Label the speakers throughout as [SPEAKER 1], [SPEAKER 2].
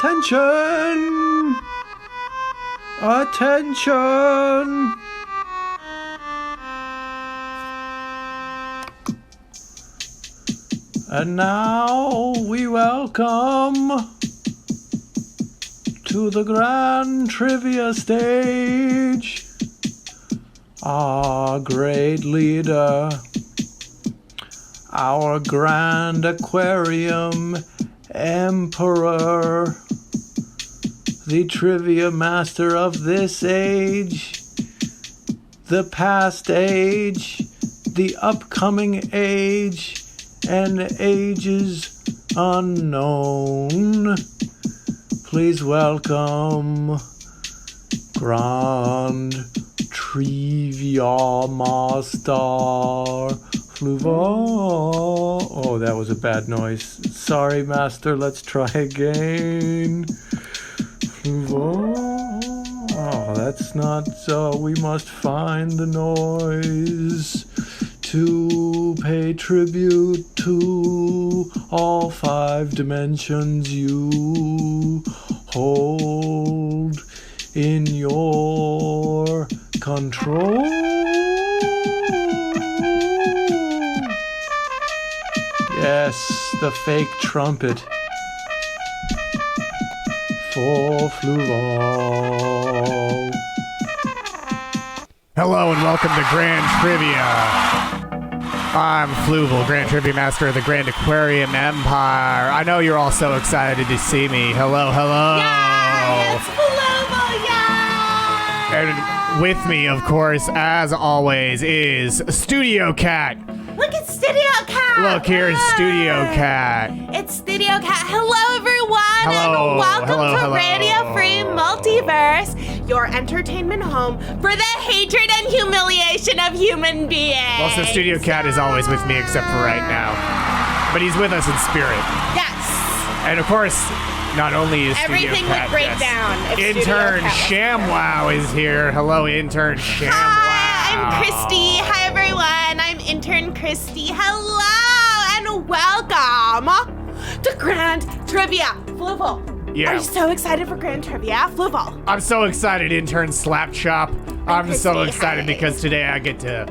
[SPEAKER 1] Attention! Attention! And now we welcome to the Grand Trivia stage our great leader, our Grand Aquarium Emperor, the trivia master of this age, the past age, the upcoming age, and ages unknown. Please welcome Grand Trivia Master Fluval. Oh, that was a bad noise. Sorry, Master. Let's try again. Fluval. Oh, that's not so. We must find the noise to pay tribute to all 5 dimensions you hold in your control. Yes, the fake trumpet for Fluval.
[SPEAKER 2] Hello and welcome to Grand Trivia. I'm Fluval, Grand Trivia Master of the Grand Aquarium Empire. I know you're all so excited to see me. Hello, hello.
[SPEAKER 3] Yeah, it's Fluval, yeah!
[SPEAKER 2] And with me, of course, as always, is Studio Cat.
[SPEAKER 3] Look at Studio Cat!
[SPEAKER 2] Look, here's Studio Cat.
[SPEAKER 3] It's Studio Cat. Hello, everyone,
[SPEAKER 2] Hello,
[SPEAKER 3] and welcome to
[SPEAKER 2] hello.
[SPEAKER 3] Radio Free Multiverse, your entertainment home for the hatred and humiliation of human beings.
[SPEAKER 2] Well, so Studio Cat is always with me except for right now. But he's with us in spirit.
[SPEAKER 3] Yes.
[SPEAKER 2] And of course, not only is
[SPEAKER 3] Everything
[SPEAKER 2] Studio Cat,
[SPEAKER 3] would break down if
[SPEAKER 2] Intern
[SPEAKER 3] Studio Cat was
[SPEAKER 2] ShamWow is here. Hello, Intern ShamWow.
[SPEAKER 3] Hi, I'm Kristie. Hi, everyone. I'm Intern Kristie. Hello, and welcome to Grand Trivia. Fluval.
[SPEAKER 2] Yeah.
[SPEAKER 3] Are you so excited for Grand Trivia? Fluval.
[SPEAKER 2] I'm so excited, Intern Slapchop. I'm so
[SPEAKER 3] Kristie,
[SPEAKER 2] excited
[SPEAKER 3] hi.
[SPEAKER 2] because today I get to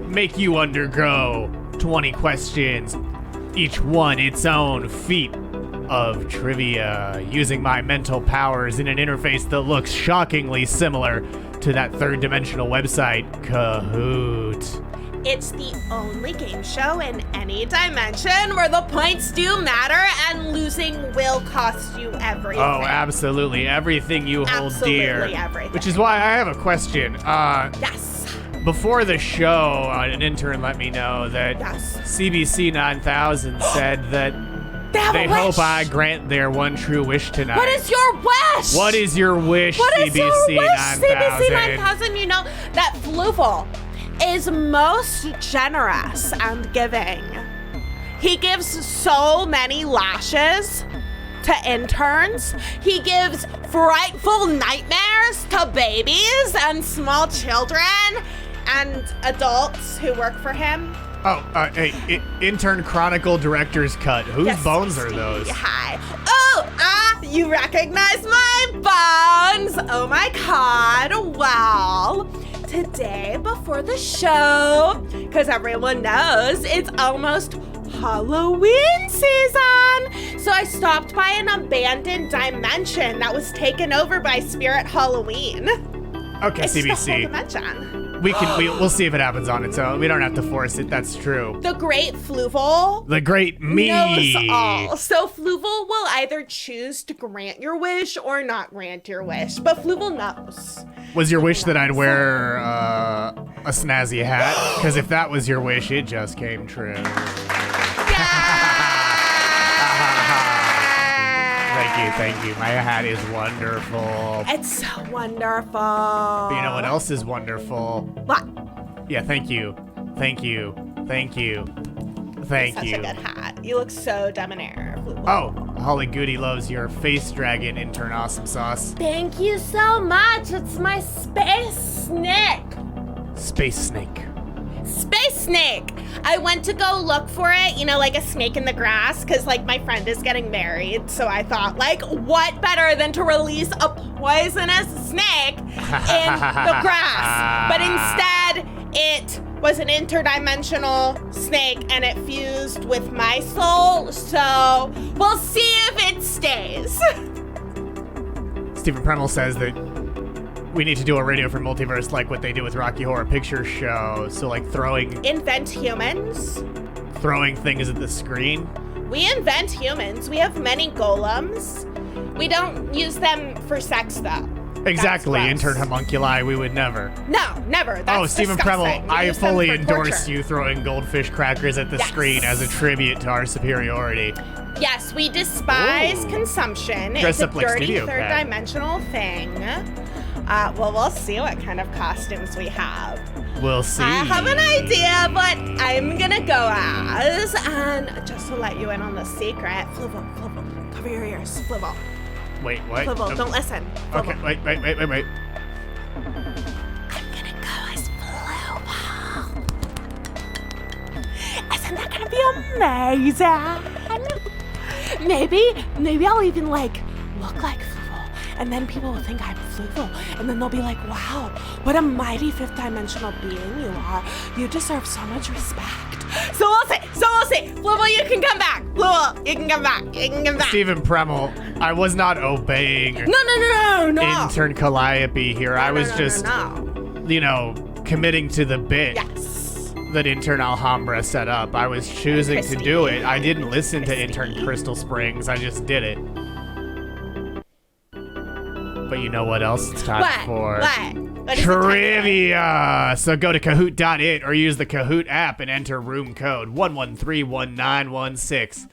[SPEAKER 2] make you undergo 20 questions, each one its own feat of trivia, using my mental powers in an interface that looks shockingly similar to that third-dimensional website, Kahoot.
[SPEAKER 3] It's the only game show in any dimension where the points do matter and losing will cost you everything.
[SPEAKER 2] Oh, absolutely. Everything you hold dear.
[SPEAKER 3] Absolutely everything.
[SPEAKER 2] Which is why I have a question.
[SPEAKER 3] Yes.
[SPEAKER 2] Before the show, an intern let me know that
[SPEAKER 3] Yes.
[SPEAKER 2] CBC 9000 said that
[SPEAKER 3] They
[SPEAKER 2] they hope I grant their one true wish tonight.
[SPEAKER 3] What is your wish?
[SPEAKER 2] What is your wish,
[SPEAKER 3] What is
[SPEAKER 2] CBC
[SPEAKER 3] your wish,
[SPEAKER 2] 9000?
[SPEAKER 3] CBC 9000? You know that Fluval is most generous and giving. He gives so many lashes to interns. He gives frightful nightmares to babies and small children and adults who work for him.
[SPEAKER 2] Oh, hey, Intern Chronicle Director's Cut. Whose
[SPEAKER 3] Yes,
[SPEAKER 2] bones are
[SPEAKER 3] CBC.
[SPEAKER 2] those?
[SPEAKER 3] Hi. Oh, you recognize my bones. Oh my God. Well, today before the show, because everyone knows it's almost Halloween season, so I stopped by an abandoned dimension that was taken over by Spirit Halloween.
[SPEAKER 2] Okay,
[SPEAKER 3] It's just a whole
[SPEAKER 2] CBC.
[SPEAKER 3] dimension.
[SPEAKER 2] We'll see if it happens on its own. We don't have to force it. That's true.
[SPEAKER 3] The great Fluval
[SPEAKER 2] The great me.
[SPEAKER 3] knows all. So Fluval will either choose to grant your wish or not grant your wish, but Fluval knows.
[SPEAKER 2] Was your wish that I'd wear a snazzy hat? Because if that was your wish, it just came true. Thank you. My hat is wonderful.
[SPEAKER 3] It's so wonderful.
[SPEAKER 2] But you know what else is wonderful?
[SPEAKER 3] What?
[SPEAKER 2] Yeah, thank you. Thank you.
[SPEAKER 3] Such a good hat. You look so debonair, Fluval.
[SPEAKER 2] Oh, Holly Goody loves your face dragon, Intern Awesome Sauce.
[SPEAKER 3] Thank you so much. It's my space snake.
[SPEAKER 2] Space Snake.
[SPEAKER 3] Space snake. I went to go look for it, you know, like a snake in the grass, because like my friend is getting married. So I thought, like, what better than to release a poisonous snake in the grass? But instead, it was an interdimensional snake and it fused with my soul. So we'll see if it stays.
[SPEAKER 2] Stephen Premel says that we need to do a radio for Multiverse like what they do with Rocky Horror Picture Show. So like
[SPEAKER 3] invent humans.
[SPEAKER 2] Throwing things at the screen.
[SPEAKER 3] We invent humans. We have many golems. We don't use them for sex though.
[SPEAKER 2] Exactly, intern homunculi, we would never.
[SPEAKER 3] No, never. That's
[SPEAKER 2] Stephen
[SPEAKER 3] disgusting.
[SPEAKER 2] Premel, I fully endorse
[SPEAKER 3] torture.
[SPEAKER 2] you throwing goldfish crackers at the screen as a tribute to our superiority.
[SPEAKER 3] Yes, we despise consumption.
[SPEAKER 2] Dress
[SPEAKER 3] it's
[SPEAKER 2] up
[SPEAKER 3] a
[SPEAKER 2] like
[SPEAKER 3] dirty
[SPEAKER 2] Studio Cat.
[SPEAKER 3] third-dimensional thing. Well, we'll see what kind of costumes we have.
[SPEAKER 2] We'll see.
[SPEAKER 3] I have an idea, but I'm gonna go as, and just to let you in on the secret, Fluval, cover your ears, Fluval.
[SPEAKER 2] Wait, what?
[SPEAKER 3] Fluval, don't listen. Fluval.
[SPEAKER 2] Okay, wait.
[SPEAKER 3] I'm gonna go as Fluval. Isn't that gonna be amazing? Maybe I'll even like look like Fluval, and then people will think I'm Fluval, and then they'll be like, wow, what a mighty fifth dimensional being you are. You deserve so much respect. So we'll see. Fluval, you can come back. Fluval, you can come back.
[SPEAKER 2] Stephen Premel, I was not obeying
[SPEAKER 3] No.
[SPEAKER 2] intern Calliope here. I was just, you know, committing to the bit.
[SPEAKER 3] Yes.
[SPEAKER 2] That intern Alhambra set up. I was choosing to do it. I didn't listen to intern Crystal Springs. I just did it. But you know what else it's time for?
[SPEAKER 3] What is
[SPEAKER 2] Trivia! So go to Kahoot.it or use the Kahoot app and enter room code 1131916.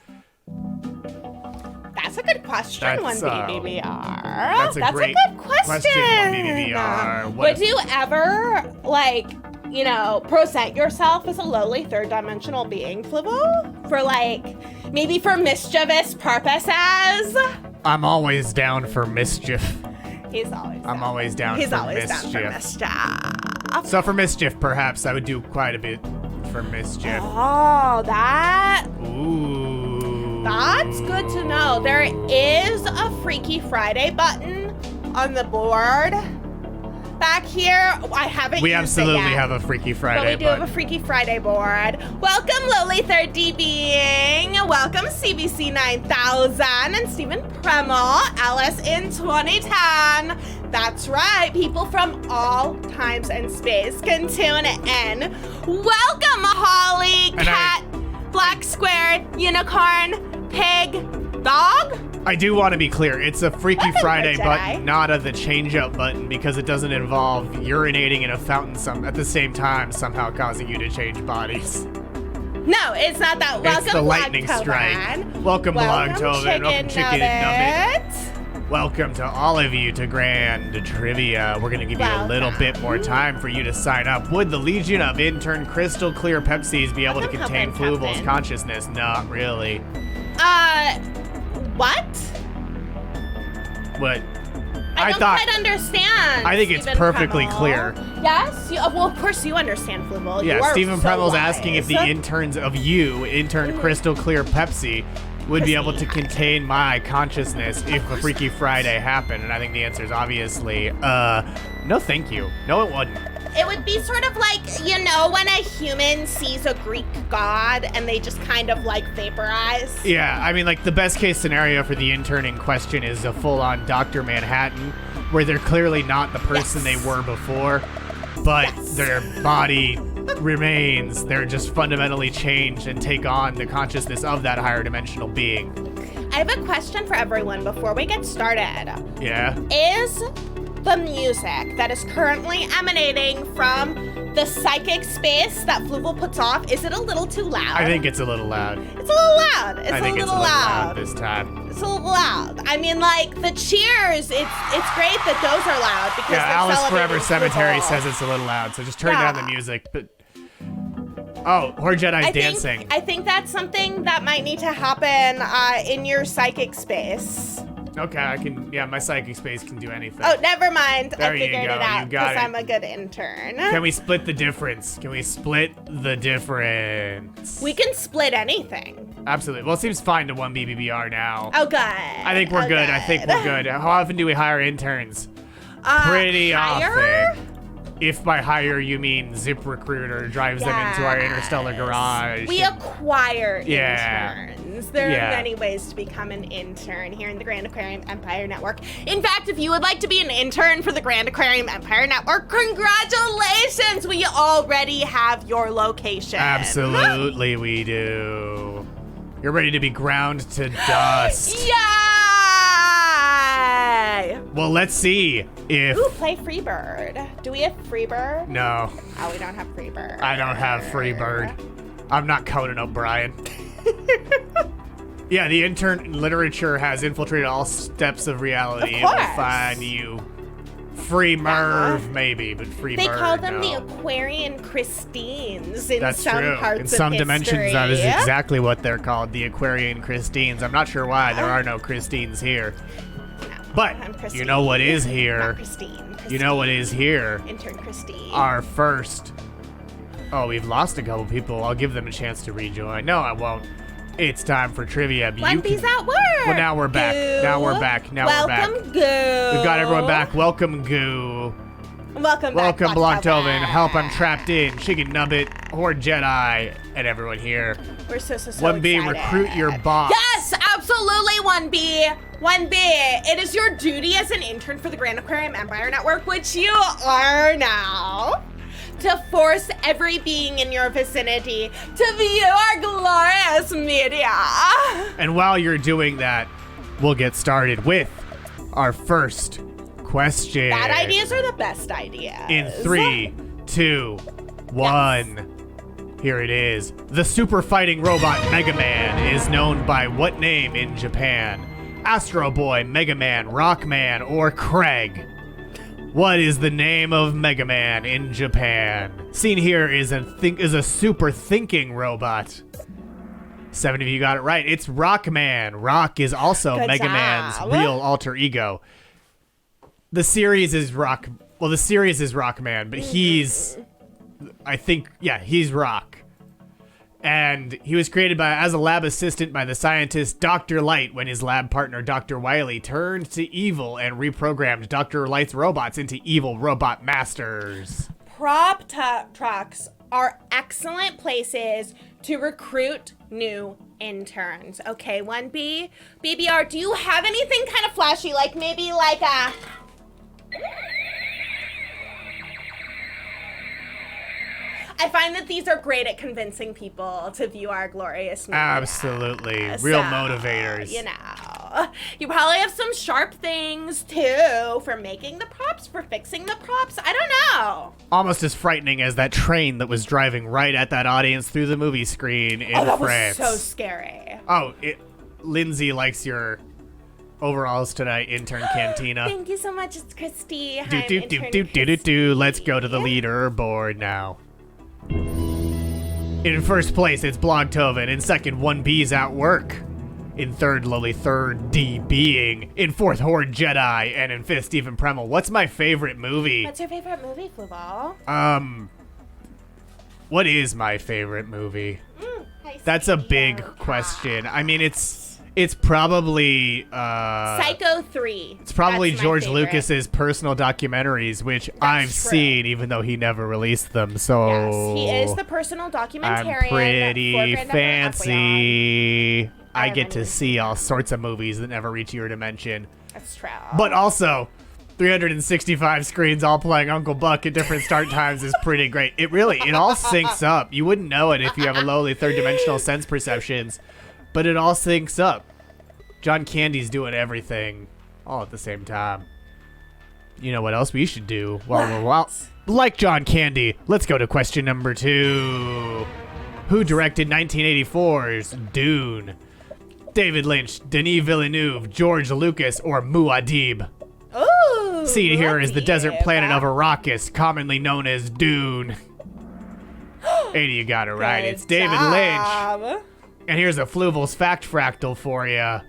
[SPEAKER 3] That's a good question,
[SPEAKER 2] That's,
[SPEAKER 3] 1BBBR.
[SPEAKER 2] That's a great
[SPEAKER 3] good question.
[SPEAKER 2] 1BBBR.
[SPEAKER 3] Would you ever, like, you know, present yourself as a lowly third-dimensional being, Fluval? For, like, maybe for mischievous purposes?
[SPEAKER 2] I'm always down for mischief.
[SPEAKER 3] He's always down.
[SPEAKER 2] I'm always down
[SPEAKER 3] He's
[SPEAKER 2] for
[SPEAKER 3] always
[SPEAKER 2] mischief.
[SPEAKER 3] down for mischief.
[SPEAKER 2] So for mischief, perhaps I would do quite a bit for mischief.
[SPEAKER 3] Oh, that...
[SPEAKER 2] Ooh.
[SPEAKER 3] That's good to know. There is a Freaky Friday button on the board back here. I haven't
[SPEAKER 2] We
[SPEAKER 3] used
[SPEAKER 2] absolutely
[SPEAKER 3] it yet,
[SPEAKER 2] have a Freaky
[SPEAKER 3] but
[SPEAKER 2] Friday
[SPEAKER 3] we do have a Freaky Friday board. Welcome, lowly third D being. Welcome, CBC 9000 and Stephen Premel, Alice in 2010. That's right, people from all times and space can tune in. Welcome, Holly, cat, black square, unicorn, pig, dog.
[SPEAKER 2] I do want to be clear. It's a Freaky Friday
[SPEAKER 3] Jedi.
[SPEAKER 2] button, not the change up button, because it doesn't involve urinating in a fountain at the same time somehow causing you to change bodies.
[SPEAKER 3] No, it's not that. Welcome,
[SPEAKER 2] It's the lightning
[SPEAKER 3] Blogtober.
[SPEAKER 2] strike. Welcome, Blogtober. Welcome, Chicken Nugget. Welcome to all of you to Grand Trivia. We're going to give you a little bit more time for you to sign up. Would the Legion of Intern Crystal Clear Pepsis be able to contain Fluval's consciousness? Not really.
[SPEAKER 3] What?
[SPEAKER 2] What?
[SPEAKER 3] I don't quite understand.
[SPEAKER 2] I think it's
[SPEAKER 3] Stephen
[SPEAKER 2] perfectly
[SPEAKER 3] Premel.
[SPEAKER 2] clear.
[SPEAKER 3] Yes? Well, of course you understand, Fluval.
[SPEAKER 2] Yeah,
[SPEAKER 3] you are
[SPEAKER 2] Stephen
[SPEAKER 3] so
[SPEAKER 2] Premel's
[SPEAKER 3] wise.
[SPEAKER 2] asking if the interns of Intern Crystal Clear Pepsi, would be able to contain my consciousness if a Freaky Friday happened. And I think the answer is obviously, no thank you. No, it wouldn't.
[SPEAKER 3] It would be sort of like, you know, when a human sees a Greek god and they just kind of like vaporize.
[SPEAKER 2] Yeah, I mean, like the best case scenario for the intern in question is a full-on Dr. Manhattan, where they're clearly not the person they were before, but their body remains. They're just fundamentally changed and take on the consciousness of that higher dimensional being.
[SPEAKER 3] I have a question for everyone before we get started.
[SPEAKER 2] Yeah?
[SPEAKER 3] Is the music that is currently emanating from the psychic space that Fluval puts off, is it a little too loud?
[SPEAKER 2] I think it's a little loud.
[SPEAKER 3] It's a little loud.
[SPEAKER 2] I think it's a little loud this time.
[SPEAKER 3] It's a little loud. I mean, like, the cheers, it's great that those are loud because they're
[SPEAKER 2] AliceForeverCemetery
[SPEAKER 3] Fluval.
[SPEAKER 2] says it's a little loud, so just turn down the music. But oh, HordeJedi's dancing.
[SPEAKER 3] I think that's something that might need to happen in your psychic space.
[SPEAKER 2] Okay, I can. Yeah, my psychic space can do anything.
[SPEAKER 3] Oh, never mind.
[SPEAKER 2] There
[SPEAKER 3] I
[SPEAKER 2] you
[SPEAKER 3] figured
[SPEAKER 2] go,
[SPEAKER 3] it out
[SPEAKER 2] you got
[SPEAKER 3] because
[SPEAKER 2] it.
[SPEAKER 3] I'm a good intern.
[SPEAKER 2] Can we split the difference? Can we split the difference?
[SPEAKER 3] We can split anything.
[SPEAKER 2] Absolutely. Well, it seems fine to 1 BBBR now.
[SPEAKER 3] Oh, good.
[SPEAKER 2] I think we're good. I think we're good. How often do we hire interns? Pretty
[SPEAKER 3] hire?
[SPEAKER 2] often. If by hire you mean ZipRecruiter drives them into our interstellar garage.
[SPEAKER 3] We acquire
[SPEAKER 2] Yeah.
[SPEAKER 3] interns. There are many ways to become an intern here in the Grand Aquarium Empire Network. In fact, if you would like to be an intern for the Grand Aquarium Empire Network, congratulations! We already have your location.
[SPEAKER 2] Absolutely we do. You're ready to be ground to dust.
[SPEAKER 3] Yay!
[SPEAKER 2] Well, let's see if...
[SPEAKER 3] Ooh, play Freebird. Do we have Freebird?
[SPEAKER 2] No,
[SPEAKER 3] Oh, we don't have Freebird.
[SPEAKER 2] I don't have Freebird. I'm not Conan O'Brien. Yeah, the intern literature has infiltrated all steps of reality.
[SPEAKER 3] Of
[SPEAKER 2] It will
[SPEAKER 3] course.
[SPEAKER 2] find you. Free Merv, maybe, but free
[SPEAKER 3] They
[SPEAKER 2] bird,
[SPEAKER 3] call them
[SPEAKER 2] no.
[SPEAKER 3] the Aquarian Christines in
[SPEAKER 2] That's
[SPEAKER 3] some
[SPEAKER 2] true.
[SPEAKER 3] parts
[SPEAKER 2] In
[SPEAKER 3] of
[SPEAKER 2] some
[SPEAKER 3] history.
[SPEAKER 2] dimensions, that is exactly what they're called, the Aquarian Christines. I'm not sure why there are no Christines here. But
[SPEAKER 3] I'm Christine.
[SPEAKER 2] you know what is
[SPEAKER 3] Not
[SPEAKER 2] here?
[SPEAKER 3] Christine.
[SPEAKER 2] You know what is here?
[SPEAKER 3] Intern Kristie.
[SPEAKER 2] Our first... Oh, we've lost a couple people. I'll give them a chance to rejoin. No, I won't. It's time for trivia.
[SPEAKER 3] One B's at work.
[SPEAKER 2] Well, now we're back.
[SPEAKER 3] Goo.
[SPEAKER 2] Now we're back. Now we're back.
[SPEAKER 3] Welcome, Goo.
[SPEAKER 2] We've got everyone back. Welcome, Goo.
[SPEAKER 3] Welcome back,
[SPEAKER 2] Welcome, Blocktoven.
[SPEAKER 3] Blocktoven.
[SPEAKER 2] Help, I'm trapped in. Chicken Nubbit, HordeJedi, and everyone here.
[SPEAKER 3] We're so
[SPEAKER 2] 1B,
[SPEAKER 3] excited.
[SPEAKER 2] recruit your boss.
[SPEAKER 3] Yes, absolutely, 1B. 1B, it is your duty as an intern for the Grand Aquarium Empire Network, which you are now, to force every being in your vicinity to view our glorious media.
[SPEAKER 2] And while you're doing that, we'll get started with our first question.
[SPEAKER 3] Bad ideas are the best ideas.
[SPEAKER 2] In 3, 2, 1. Here it is. The super fighting robot Mega Man is known by what name in Japan? Astro Boy, Mega Man, Rockman, or Craig? What is the name of Mega Man in Japan? Seen here is a super thinking robot. 7 of you got it right. It's Rockman. Rock is also
[SPEAKER 3] Good
[SPEAKER 2] Mega
[SPEAKER 3] job.
[SPEAKER 2] Man's real alter ego. The series is Rock. Well, the series is Rockman, but he's Rock. And he was created as a lab assistant by the scientist Dr. Light when his lab partner Dr. Wily turned to evil and reprogrammed Dr. Light's robots into evil robot masters.
[SPEAKER 3] Prop trucks are excellent places to recruit new interns. Okay, 1B. BBR, do you have anything kind of flashy, like maybe like a... I find that these are great at convincing people to view our glorious media.
[SPEAKER 2] Absolutely. Real
[SPEAKER 3] So,
[SPEAKER 2] motivators.
[SPEAKER 3] You know, you probably have some sharp things too for making the props, for fixing the props. I don't know.
[SPEAKER 2] Almost as frightening as that train that was driving right at that audience through the movie screen in
[SPEAKER 3] That
[SPEAKER 2] France.
[SPEAKER 3] was so scary.
[SPEAKER 2] Oh, Lindsay likes your overalls tonight, intern Cantina.
[SPEAKER 3] Thank you so much. It's Kristie. Hi,
[SPEAKER 2] Do
[SPEAKER 3] I'm
[SPEAKER 2] do do
[SPEAKER 3] intern
[SPEAKER 2] do do do do. Let's go to the
[SPEAKER 3] Kristie.
[SPEAKER 2] leaderboard now. In first place, it's Blogtoven. In second, 1B's at work. In third, lowly third, D being. In fourth, HordeJedi. And in fifth, Stephen Premel. What's my favorite movie?
[SPEAKER 3] What's your favorite movie, Fluval?
[SPEAKER 2] What is my favorite movie?
[SPEAKER 3] Hi,
[SPEAKER 2] That's a
[SPEAKER 3] Stevie.
[SPEAKER 2] big question. I mean, it's probably
[SPEAKER 3] Psycho 3.
[SPEAKER 2] it's probably
[SPEAKER 3] That's my
[SPEAKER 2] George
[SPEAKER 3] favorite.
[SPEAKER 2] Lucas's personal documentaries, which I've
[SPEAKER 3] true.
[SPEAKER 2] seen, even though he never released them. So
[SPEAKER 3] Yes, he is the personal documentarian.
[SPEAKER 2] I'm pretty
[SPEAKER 3] for Grand Aquarium.
[SPEAKER 2] fancy. I get to
[SPEAKER 3] remember
[SPEAKER 2] see all sorts of movies that never reach your dimension.
[SPEAKER 3] That's true.
[SPEAKER 2] But also, 365 screens all playing Uncle Buck at different start times is pretty great. It all syncs up. You wouldn't know it if you have a lowly third dimensional sense perceptions, but it all syncs up. John Candy's doing everything all at the same time. You know what else we should do while we're like John Candy? Let's go to question number 2. Who directed 1984's Dune? David Lynch, Denis Villeneuve, George Lucas, or Muad'Dib?
[SPEAKER 3] Ooh.
[SPEAKER 2] Seen here is the desert
[SPEAKER 3] lucky.
[SPEAKER 2] planet of Arrakis, commonly known as Dune. 80, you got it right.
[SPEAKER 3] Good
[SPEAKER 2] It's David Lynch.
[SPEAKER 3] job.
[SPEAKER 2] And here's a Fluval's fact fractal for you.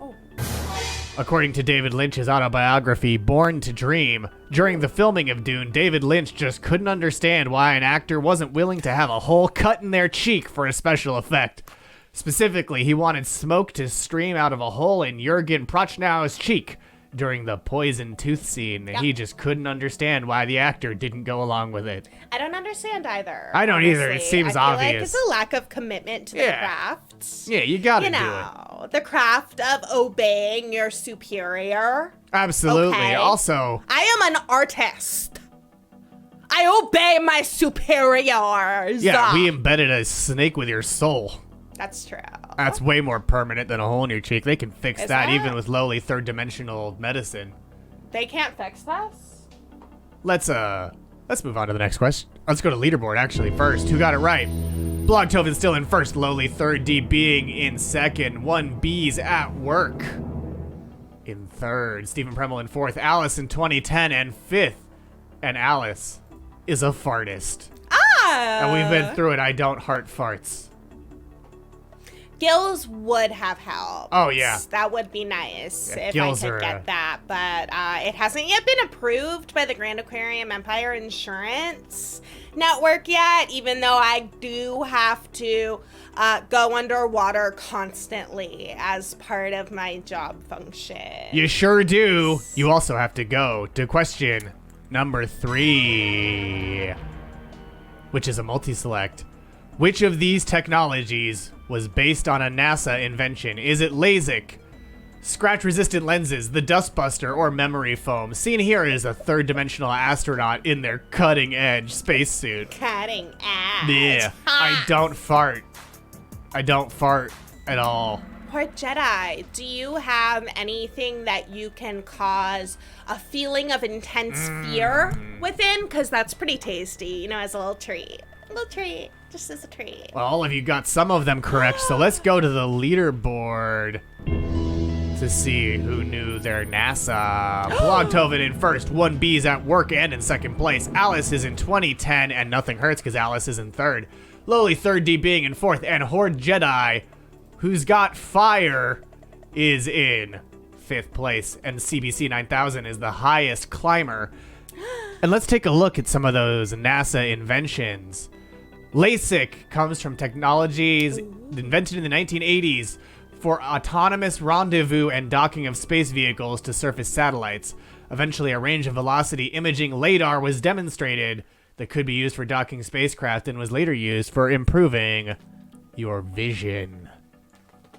[SPEAKER 2] According to David Lynch's autobiography, Born to Dream, during the filming of Dune, David Lynch just couldn't understand why an actor wasn't willing to have a hole cut in their cheek for a special effect. Specifically, he wanted smoke to stream out of a hole in Jurgen Prochnow's cheek during the poison tooth scene.
[SPEAKER 3] Yep.
[SPEAKER 2] He just couldn't understand why the actor didn't go along with it.
[SPEAKER 3] I don't understand either.
[SPEAKER 2] I don't either. It
[SPEAKER 3] honestly.
[SPEAKER 2] seems
[SPEAKER 3] I feel
[SPEAKER 2] obvious.
[SPEAKER 3] like it's a lack of commitment to the craft.
[SPEAKER 2] Yeah, you gotta
[SPEAKER 3] You
[SPEAKER 2] do it.
[SPEAKER 3] know, the craft of obeying your superior.
[SPEAKER 2] Absolutely.
[SPEAKER 3] Okay.
[SPEAKER 2] Also,
[SPEAKER 3] I am an artist. I obey my superiors.
[SPEAKER 2] yeah, we embedded a snake with your soul.
[SPEAKER 3] That's true.
[SPEAKER 2] That's way more permanent than a hole in your cheek. They can fix
[SPEAKER 3] Is
[SPEAKER 2] that
[SPEAKER 3] that?
[SPEAKER 2] even with lowly third-dimensional medicine.
[SPEAKER 3] They can't fix this?
[SPEAKER 2] Let's move on to the next question. Let's go to leaderboard actually first. Who got it right? Blogtoven still in first, lowly third, D being in second, 1B's at work in third, Stephen Premel in fourth, Alice in 2010 and fifth, and Alice is a fartist. And we've been through it. I don't heart farts.
[SPEAKER 3] Gills would have helped.
[SPEAKER 2] Oh, yeah.
[SPEAKER 3] That would be nice
[SPEAKER 2] Yeah,
[SPEAKER 3] if
[SPEAKER 2] gills
[SPEAKER 3] I
[SPEAKER 2] are,
[SPEAKER 3] could get that. But it hasn't yet been approved by the Grand Aquarium Empire Insurance Network yet, even though I do have to go underwater constantly as part of my job function.
[SPEAKER 2] You sure do. You also have to go to question number 3, which is a multi-select. Which of these technologies was based on a NASA invention? Is it LASIK, scratch-resistant lenses, the Dustbuster, or memory foam? Seen here is a third-dimensional astronaut in their cutting-edge spacesuit.
[SPEAKER 3] Cutting edge.
[SPEAKER 2] Yeah, I don't fart. I don't fart at all.
[SPEAKER 3] HordeJedi, do you have anything that you can cause a feeling of intense fear within? Because that's pretty tasty, you know, as a little treat. A little treat, just as a treat.
[SPEAKER 2] Well, all of you got some of them correct, so let's go to the leaderboard to see who knew their NASA. Blogtoven in first, 1B's at work and in second place. Alice is in 2010 and nothing hurts because Alice is in third. Lowly third, D being in fourth, and HordeJedi, who's got fire, is in fifth place, and CBC 9000 is the highest climber. And let's take a look at some of those NASA inventions. LASIK comes from technologies invented in the 1980s for autonomous rendezvous and docking of space vehicles to surface satellites. Eventually, a range of velocity imaging LiDAR was demonstrated that could be used for docking spacecraft and was later used for improving your vision.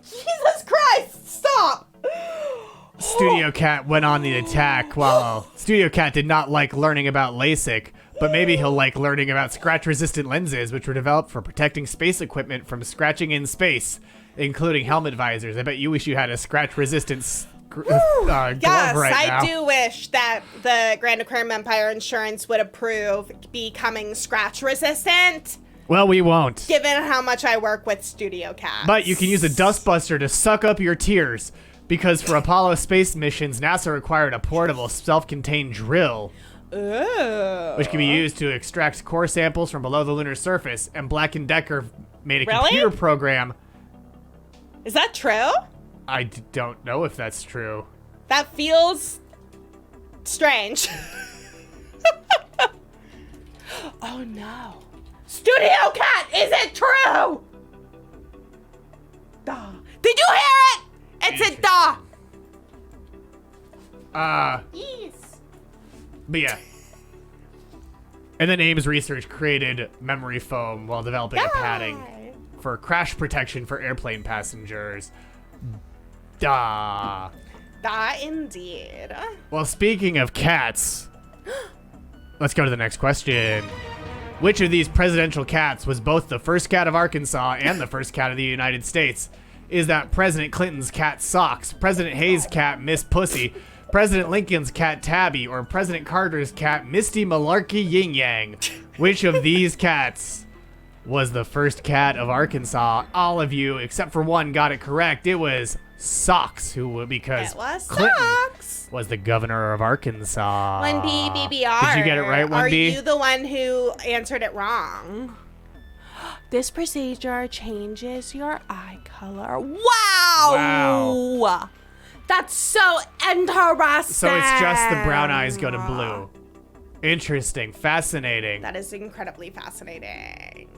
[SPEAKER 3] Jesus Christ, stop!
[SPEAKER 2] Studio Cat went on the attack. Well, Studio Cat did not like learning about LASIK, but maybe he'll like learning about scratch-resistant lenses, which were developed for protecting space equipment from scratching in space, including helmet visors. I bet you wish you had a scratch-resistant glove
[SPEAKER 3] Yes,
[SPEAKER 2] right now.
[SPEAKER 3] I do wish that the Grand Aquarium Empire Insurance would approve becoming scratch resistant,
[SPEAKER 2] Well, we won't.
[SPEAKER 3] given how much I work with Studio Cats.
[SPEAKER 2] But you can use a Dustbuster to suck up your tears, because for Apollo space missions, NASA required a portable, self-contained drill,
[SPEAKER 3] Ooh.
[SPEAKER 2] which can be used to extract core samples from below the lunar surface, and Black & Decker made a
[SPEAKER 3] Really?
[SPEAKER 2] computer program.
[SPEAKER 3] Is that true?
[SPEAKER 2] I don't know if that's true.
[SPEAKER 3] That feels strange. Oh no. Studio Cat, is it true? Duh. Did you hear it? It's a duh. Yes.
[SPEAKER 2] But yeah. And then Ames Research created memory foam while developing a padding for crash protection for airplane passengers. Duh.
[SPEAKER 3] Duh, indeed.
[SPEAKER 2] Well, speaking of cats, let's go to the next question. Which of these presidential cats was both the first cat of Arkansas and the first cat of the United States? Is that President Clinton's cat Socks, President Hayes' cat Miss Pussy, President Lincoln's cat Tabby, or President Carter's cat Misty Malarkey Yin Yang? Which of these cats was the first cat of Arkansas? All of you, except for one, got it correct. It was Socks, because
[SPEAKER 3] It was
[SPEAKER 2] Clinton
[SPEAKER 3] Socks.
[SPEAKER 2] was the governor of Arkansas.
[SPEAKER 3] 1B BBR.
[SPEAKER 2] Did you get it right, 1B?
[SPEAKER 3] Are you the one who answered it wrong? This procedure changes your eye color. Wow!
[SPEAKER 2] Wow.
[SPEAKER 3] That's so interesting.
[SPEAKER 2] So it's just the brown eyes go to blue. Interesting. Fascinating.
[SPEAKER 3] That is incredibly fascinating.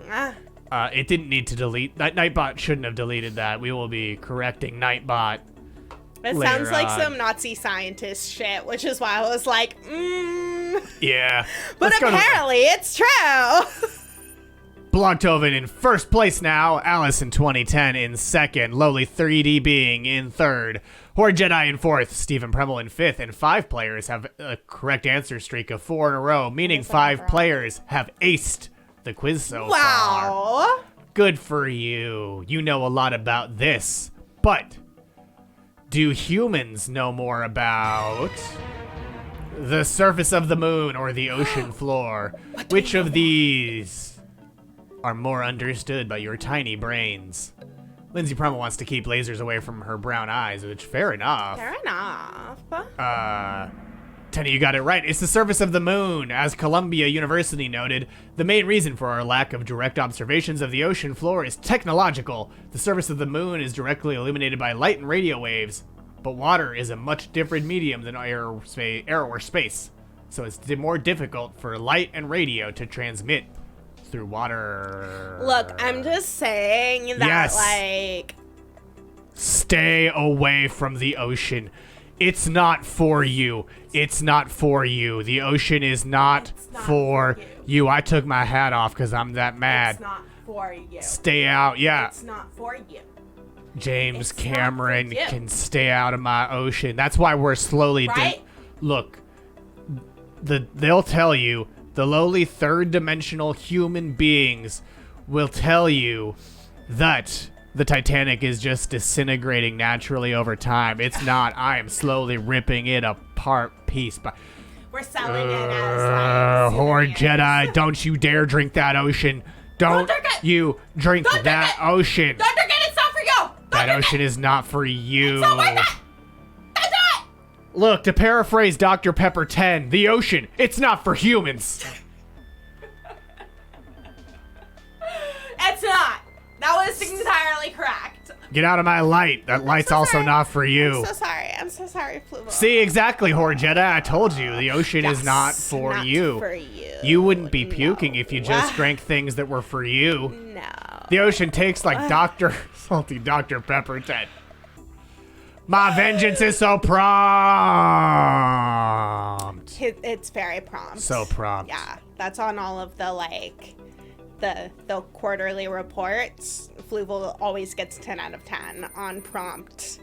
[SPEAKER 2] It didn't need to delete. Nightbot shouldn't have deleted that. We will be correcting Nightbot.
[SPEAKER 3] It sounds like some Nazi scientist shit, which is why I was like,
[SPEAKER 2] Yeah.
[SPEAKER 3] But apparently it's true.
[SPEAKER 2] Blogtoven in first place now. Alice in 2010 in second. Lowly 3D Being in third. HordeJedi in fourth. Stephen Premel in fifth. And 5 players have a correct answer streak of 4 in a row, meaning 5 players have aced the quiz so far.
[SPEAKER 3] Wow.
[SPEAKER 2] Good for you. You know a lot about this. But do humans know more about the surface of the moon or the ocean floor? Which of these are more understood by your tiny brains? Lindsay Premel wants to keep lasers away from her brown eyes, which fair enough.
[SPEAKER 3] Fair enough.
[SPEAKER 2] Tenny, you got it right. It's the surface of the moon. As Columbia University noted, the main reason for our lack of direct observations of the ocean floor is technological. The surface of the moon is directly illuminated by light and radio waves, but water is a much different medium than air or space. So it's more difficult for light and radio to transmit through water.
[SPEAKER 3] Look, I'm just saying that,
[SPEAKER 2] Yes.
[SPEAKER 3] like...
[SPEAKER 2] Stay away from the ocean. It's not for you. It's not for you. The ocean is not for you. I took my hat off because I'm that mad.
[SPEAKER 3] It's not for you.
[SPEAKER 2] Stay out. Yeah.
[SPEAKER 3] It's not for you.
[SPEAKER 2] James
[SPEAKER 3] It's not
[SPEAKER 2] Cameron
[SPEAKER 3] for you.
[SPEAKER 2] can stay out of my ocean. That's why we're slowly...
[SPEAKER 3] Right?
[SPEAKER 2] Look, they'll tell you, the lowly third-dimensional human beings will tell you that the Titanic is just disintegrating naturally over time. It's not. I am slowly ripping it apart piece by...
[SPEAKER 3] We're selling it as, like...
[SPEAKER 2] HordeJedi, don't you dare drink that ocean. Don't
[SPEAKER 3] drink it.
[SPEAKER 2] you drink
[SPEAKER 3] Don't drink
[SPEAKER 2] that
[SPEAKER 3] it.
[SPEAKER 2] ocean.
[SPEAKER 3] Don't drink it, it's not for you! Don't
[SPEAKER 2] That
[SPEAKER 3] drink
[SPEAKER 2] ocean
[SPEAKER 3] it.
[SPEAKER 2] is not for you.
[SPEAKER 3] It's not worth it! Don't do it!
[SPEAKER 2] Look, to paraphrase Dr. Pepper 10, the ocean, it's not for humans.
[SPEAKER 3] It's not. That was entirely correct.
[SPEAKER 2] Get out of my light. That light's
[SPEAKER 3] so
[SPEAKER 2] also
[SPEAKER 3] sorry.
[SPEAKER 2] not for you.
[SPEAKER 3] I'm so sorry. I'm so sorry, Fluval.
[SPEAKER 2] See, exactly, HordeJedi. I told you, the ocean is not for
[SPEAKER 3] not
[SPEAKER 2] you.
[SPEAKER 3] for you.
[SPEAKER 2] You wouldn't be puking if you just drank things that were for you.
[SPEAKER 3] No.
[SPEAKER 2] The ocean takes like salty Dr. Pepper 10. My vengeance is so prompt.
[SPEAKER 3] It's very prompt.
[SPEAKER 2] So prompt.
[SPEAKER 3] Yeah, that's on all of the, like, the quarterly reports. Fluval always gets 10 out of 10 on prompt.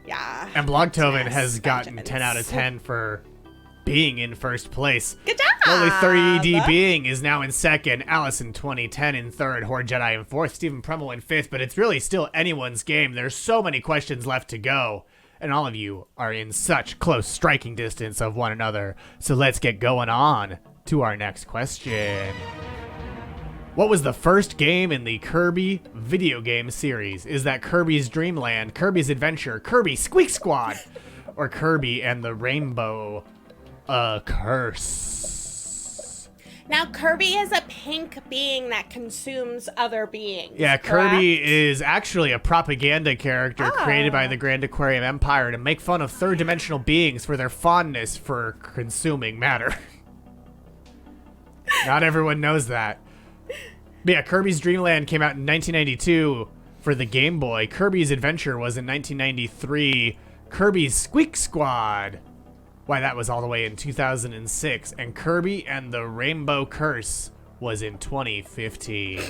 [SPEAKER 3] Yeah.
[SPEAKER 2] And Blogtoven
[SPEAKER 3] Yes,
[SPEAKER 2] has gotten
[SPEAKER 3] vengeance.
[SPEAKER 2] 10 out of 10 for being in first place.
[SPEAKER 3] Good job.
[SPEAKER 2] Only 30D Being is now in second. Alice in 2010 in third. HordeJedi in fourth. Stephen Premel in fifth. But it's really still anyone's game. There's so many questions left to go. And all of you are in such close striking distance of one another. So let's get going on to our next question. What was the first game in the Kirby Video Game Series? Is that Kirby's Dream Land, Kirby's Adventure, Kirby Squeak Squad, or Kirby and the Rainbow Curse?
[SPEAKER 3] Now, Kirby is a pink being that consumes other beings.
[SPEAKER 2] Yeah,
[SPEAKER 3] correct?
[SPEAKER 2] Kirby is actually a propaganda character created by the Grand Aquarium Empire to make fun of third-dimensional beings for their fondness for consuming matter. Not everyone knows that. But yeah, Kirby's Dream Land came out in 1992 for the Game Boy. Kirby's Adventure was in 1993. Kirby's Squeak Squad, why, that was all the way in 2006. And Kirby and the Rainbow Curse was in 2015.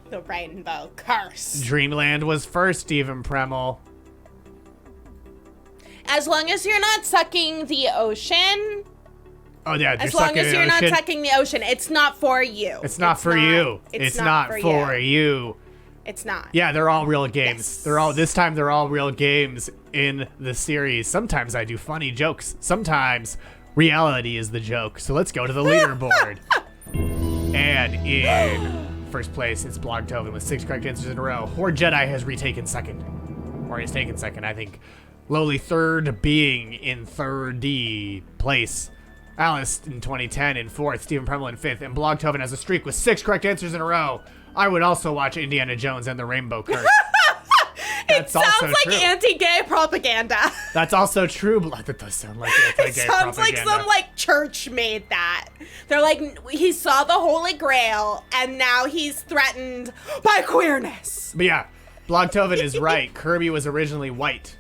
[SPEAKER 3] The Rainbow Curse.
[SPEAKER 2] Dreamland was first, Stephen Premel.
[SPEAKER 3] As long as you're not sucking the ocean...
[SPEAKER 2] Oh yeah,
[SPEAKER 3] As long as you're not sucking the ocean, it's not for you.
[SPEAKER 2] It's not for you. It's not for you.
[SPEAKER 3] It's not.
[SPEAKER 2] Yeah, they're all real games.
[SPEAKER 3] Yes.
[SPEAKER 2] They're all real games in the series. Sometimes I do funny jokes. Sometimes reality is the joke. So let's go to the leaderboard. And in first place, it's Blogtoven with 6 correct answers in a row. HordeJedi has retaken second. Or he's taken second, I think. Lowly third being in third D place. Alice in 2010 in fourth, Stephen Premel in fifth, and Blogtoven has a streak with 6 correct answers in a row. I would also watch Indiana Jones and the Rainbow Curse. That's
[SPEAKER 3] Sounds
[SPEAKER 2] also
[SPEAKER 3] like
[SPEAKER 2] true.
[SPEAKER 3] anti-gay propaganda.
[SPEAKER 2] That's also true. But that does sound like anti-gay
[SPEAKER 3] It sounds
[SPEAKER 2] propaganda.
[SPEAKER 3] like some church made that. They're like, he saw the Holy Grail and now he's threatened by queerness.
[SPEAKER 2] But yeah, Blogtoven is right. Kirby was originally white.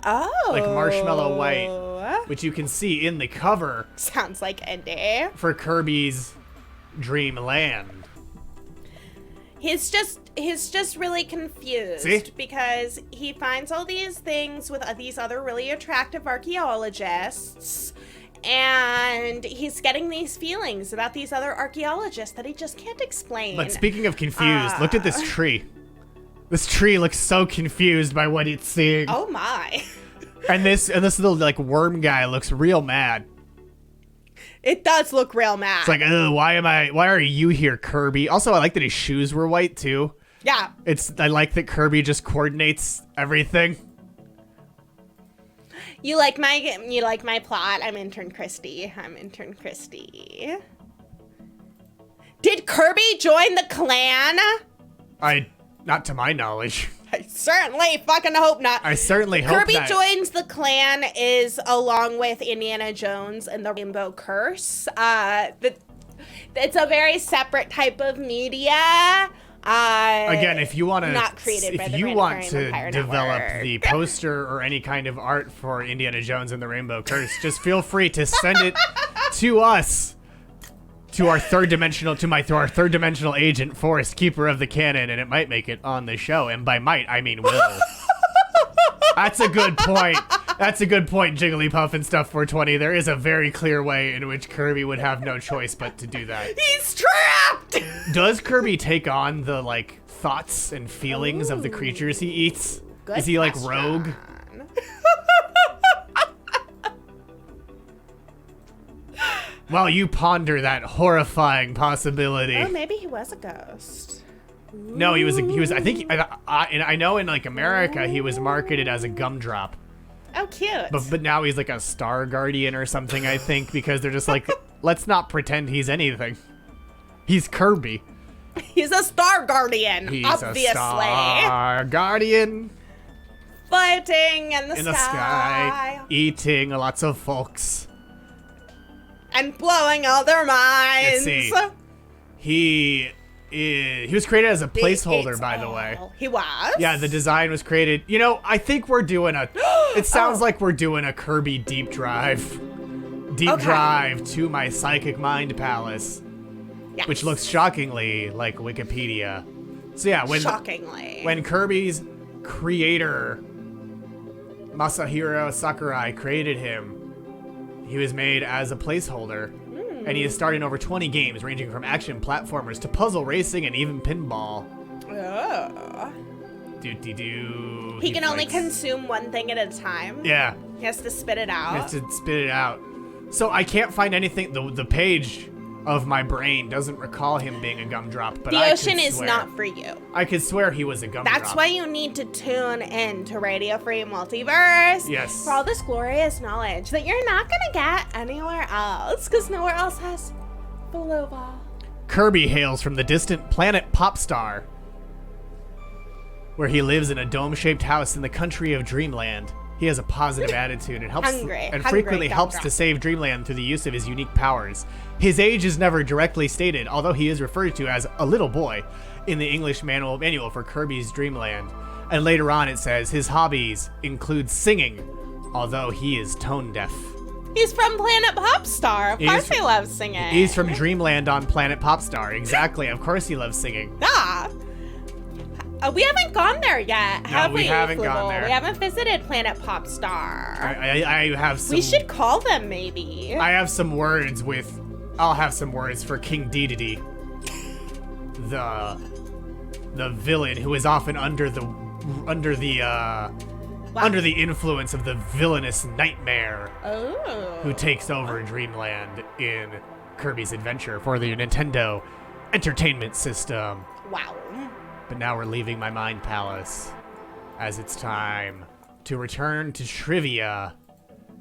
[SPEAKER 3] Oh.
[SPEAKER 2] Like marshmallow white, which you can see in the cover
[SPEAKER 3] Sounds like Indy.
[SPEAKER 2] for Kirby's Dream Land.
[SPEAKER 3] He's just really confused.
[SPEAKER 2] See?
[SPEAKER 3] Because he finds all these things with these other really attractive archaeologists, and he's getting these feelings about these other archaeologists that he just can't explain.
[SPEAKER 2] But speaking of confused, look at this tree. This tree looks so confused by what it's seeing.
[SPEAKER 3] Oh my.
[SPEAKER 2] And this little worm guy looks real mad.
[SPEAKER 3] It does look real mad.
[SPEAKER 2] It's like, ugh, why are you here, Kirby? Also, I like that his shoes were white too.
[SPEAKER 3] Yeah.
[SPEAKER 2] I like that Kirby just coordinates everything.
[SPEAKER 3] You like my plot? I'm Intern Kristie. Did Kirby join the clan?
[SPEAKER 2] Not to my knowledge.
[SPEAKER 3] I certainly fucking hope not.
[SPEAKER 2] I certainly hope
[SPEAKER 3] Kirby
[SPEAKER 2] that.
[SPEAKER 3] joins the clan is along with Indiana Jones and the Rainbow Curse. It's a very separate type of media.
[SPEAKER 2] Again, if you want to,
[SPEAKER 3] not created by
[SPEAKER 2] if
[SPEAKER 3] the
[SPEAKER 2] you
[SPEAKER 3] Grand
[SPEAKER 2] want
[SPEAKER 3] Aquarium
[SPEAKER 2] to
[SPEAKER 3] Empire
[SPEAKER 2] develop
[SPEAKER 3] Network.
[SPEAKER 2] the poster or any kind of art for Indiana Jones and the Rainbow Curse, just feel free to send it to us. To our third dimensional agent, Forrest, keeper of the canon, and it might make it on the show. And by might, I mean will. That's a good point. Jigglypuff and Stuff 420. There is a very clear way in which Kirby would have no choice but to do that.
[SPEAKER 3] He's trapped!
[SPEAKER 2] Does Kirby take on the thoughts and feelings of the creatures he eats?
[SPEAKER 3] Good
[SPEAKER 2] Is he
[SPEAKER 3] question.
[SPEAKER 2] rogue? While you ponder that horrifying possibility.
[SPEAKER 3] Oh, maybe he was a ghost.
[SPEAKER 2] No, he was. I think. I know in America he was marketed as a gumdrop,
[SPEAKER 3] Oh, cute.
[SPEAKER 2] but now he's like a star guardian or something. I think because they're just like, let's not pretend he's anything. He's Kirby.
[SPEAKER 3] He's a star guardian,
[SPEAKER 2] He's
[SPEAKER 3] obviously.
[SPEAKER 2] a star guardian
[SPEAKER 3] Floating in the
[SPEAKER 2] in the sky, eating lots of folks.
[SPEAKER 3] And blowing all their minds.
[SPEAKER 2] Let's see. He was created as a placeholder,
[SPEAKER 3] It's
[SPEAKER 2] by the
[SPEAKER 3] all-
[SPEAKER 2] way.
[SPEAKER 3] He was?
[SPEAKER 2] Yeah, the design was created. I think we're doing a. It sounds like we're doing a Kirby deep drive.
[SPEAKER 3] Okay.
[SPEAKER 2] Drive to my psychic mind palace,
[SPEAKER 3] Yes.
[SPEAKER 2] which looks shockingly like Wikipedia. So yeah,
[SPEAKER 3] shockingly.
[SPEAKER 2] when Kirby's creator Masahiro Sakurai created him, he was made as a placeholder. And he has starred in over 20 games, ranging from action platformers to puzzle racing and even pinball.
[SPEAKER 3] Oh.
[SPEAKER 2] Doo-dee-doo.
[SPEAKER 3] He can only
[SPEAKER 2] fights.
[SPEAKER 3] consume one thing at a time.
[SPEAKER 2] Yeah,
[SPEAKER 3] He has to spit it out.
[SPEAKER 2] he has to spit it out. So I can't find anything. The page of my brain doesn't recall him being a gumdrop. But
[SPEAKER 3] The
[SPEAKER 2] I
[SPEAKER 3] ocean
[SPEAKER 2] could
[SPEAKER 3] is
[SPEAKER 2] swear-
[SPEAKER 3] not for you.
[SPEAKER 2] I could swear he was a gumdrop.
[SPEAKER 3] That's why you need to tune in to Radio Free Multiverse.
[SPEAKER 2] Yes.
[SPEAKER 3] For all this glorious knowledge that you're not going to get anywhere else, because nowhere else has Fluval.
[SPEAKER 2] Kirby hails from the distant planet Popstar, where he lives in a dome-shaped house in the country of Dreamland. He has a positive attitude and
[SPEAKER 3] Hungry
[SPEAKER 2] frequently helps
[SPEAKER 3] gumdrop.
[SPEAKER 2] to save Dreamland through the use of his unique powers. His age is never directly stated, although he is referred to as a little boy in the English manual for Kirby's Dreamland. And later on it says his hobbies include singing, although he is tone deaf.
[SPEAKER 3] He's from Planet Popstar. Of course he loves singing.
[SPEAKER 2] He's from Dreamland on Planet Popstar. Exactly, of course he loves singing.
[SPEAKER 3] Ah. We haven't gone there yet, have we?
[SPEAKER 2] we haven't gone
[SPEAKER 3] Fluval?
[SPEAKER 2] there.
[SPEAKER 3] We haven't visited Planet Popstar.
[SPEAKER 2] I have some.
[SPEAKER 3] We should call them, maybe.
[SPEAKER 2] I have some words with. I'll have some words for King Dedede, the villain who is often under the influence of the villainous Nightmare,
[SPEAKER 3] Oh.
[SPEAKER 2] who takes over Dreamland in Kirby's Adventure for the Nintendo Entertainment System.
[SPEAKER 3] Wow.
[SPEAKER 2] But now we're leaving my mind palace, as it's time to return to trivia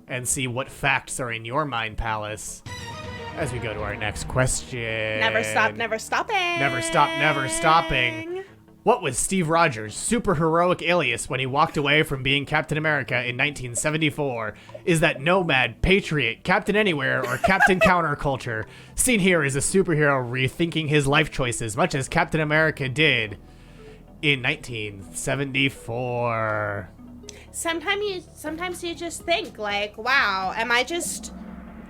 [SPEAKER 2] and see what facts are in your mind palace as we go to our next question.
[SPEAKER 3] Never stop, never stopping.
[SPEAKER 2] Never stop, never stopping. What was Steve Rogers' superheroic alias when he walked away from being Captain America in 1974? Is that Nomad, Patriot, Captain Anywhere, or Captain Counterculture? Seen here is a superhero rethinking his life choices, much as Captain America did in 1974.
[SPEAKER 3] Sometimes you just think, like, wow, am I just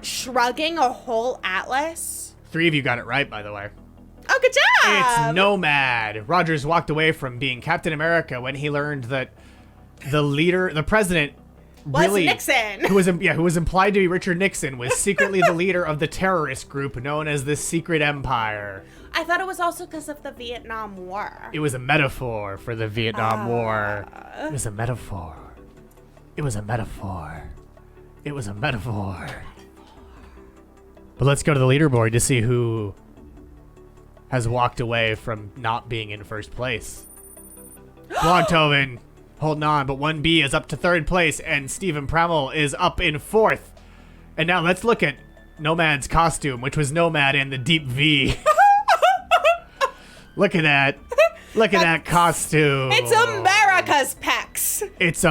[SPEAKER 3] shrugging a whole atlas?
[SPEAKER 2] 3 of you got it right, by the way.
[SPEAKER 3] Oh, good job!
[SPEAKER 2] It's Nomad. Rogers walked away from being Captain America when he learned that the president,
[SPEAKER 3] was Nixon.
[SPEAKER 2] who was implied to be Richard Nixon, was secretly the leader of the terrorist group known as the Secret Empire.
[SPEAKER 3] I thought it was also because of the Vietnam War.
[SPEAKER 2] It was a metaphor for the Vietnam War. It was a metaphor. It was a metaphor. It was a metaphor. But let's go to the leaderboard to see who has walked away from not being in first place. Blogtoven holding on, but 1B is up to 3rd place, and Stephen Pramel is up in 4th. And now let's look at Nomad's costume, which was Nomad and the Deep V. Look at that. Look at that costume.
[SPEAKER 3] It's America's pecs.
[SPEAKER 2] It's